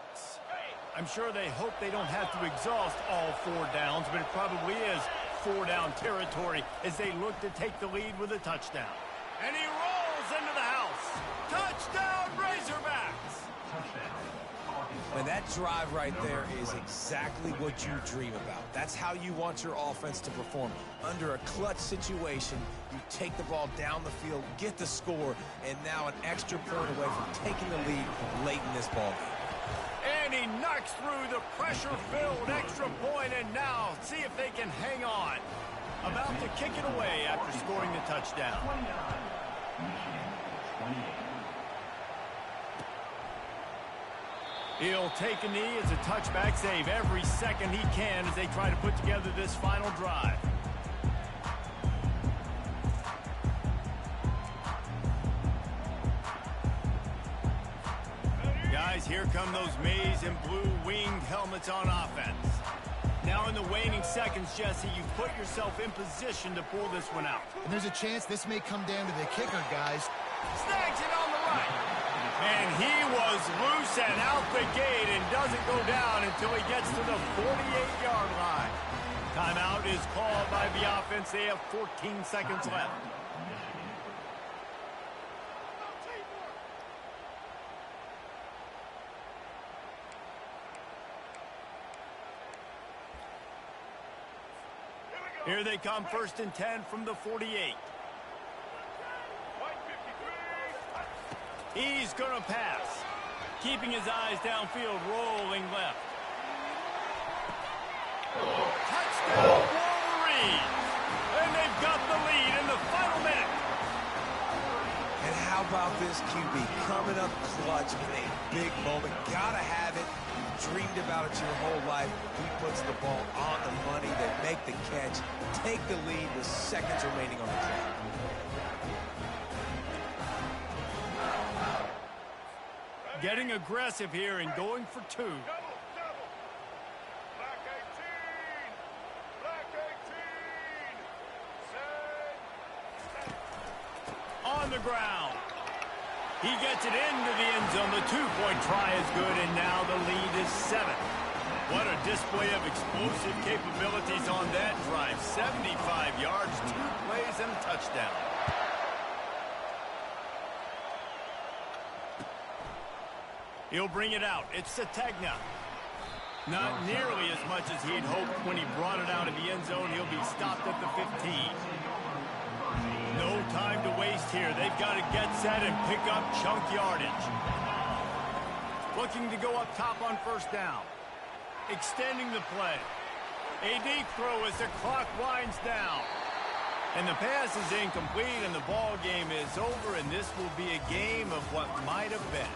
I'm sure they hope they don't have to exhaust all 4 downs, but it probably is 4-down territory as they look to take the lead with a touchdown. And he rolls into the house. Touchdown, Razorbacks! And that drive right there is exactly what you dream about. That's how you want your offense to perform. Under a clutch situation, you take the ball down the field, get the score, and now an extra point away from taking the lead late in this ball game. And he knocks through the pressure-filled extra point, and now see if they can hang on. About to kick it away after scoring the touchdown. 29, Michigan, 28. He'll take a knee as a touchback, save every second he can as they try to put together this final drive. Guys, here come those maize and blue winged helmets on offense. Now in the waning seconds, Jesse, you put yourself in position to pull this one out. And there's a chance this may come down to the kicker, guys. Snags it on the right. And he was loose and out the gate and doesn't go down until he gets to the 48-yard line. Timeout is called by the offense. They have 14 seconds left. Here they come, 1st and 10 from the 48. He's going to pass. Keeping his eyes downfield, rolling left. Touchdown, Wolverines! And they've got the lead in the final minute. And how about this QB coming up clutch in a big moment? Gotta have it. You've dreamed about it your whole life. He puts the ball on the money. They make the catch, take the lead with seconds remaining on the clock. Getting aggressive here and going for two. On the ground. He gets it into the end zone. The two-point try is good, and now the lead is 7. What a display of explosive capabilities on that drive. 75 yards, 2 plays, and a touchdown. He'll bring it out. It's Sategna. Not nearly as much as he'd hoped when he brought it out of the end zone. He'll be stopped at the 15. No time to waste here. They've got to get set and pick up chunk yardage. Looking to go up top on 1st down. Extending the play. A deep throw as the clock winds down. And the pass is incomplete and the ball game is over, and this will be a game of what might have been.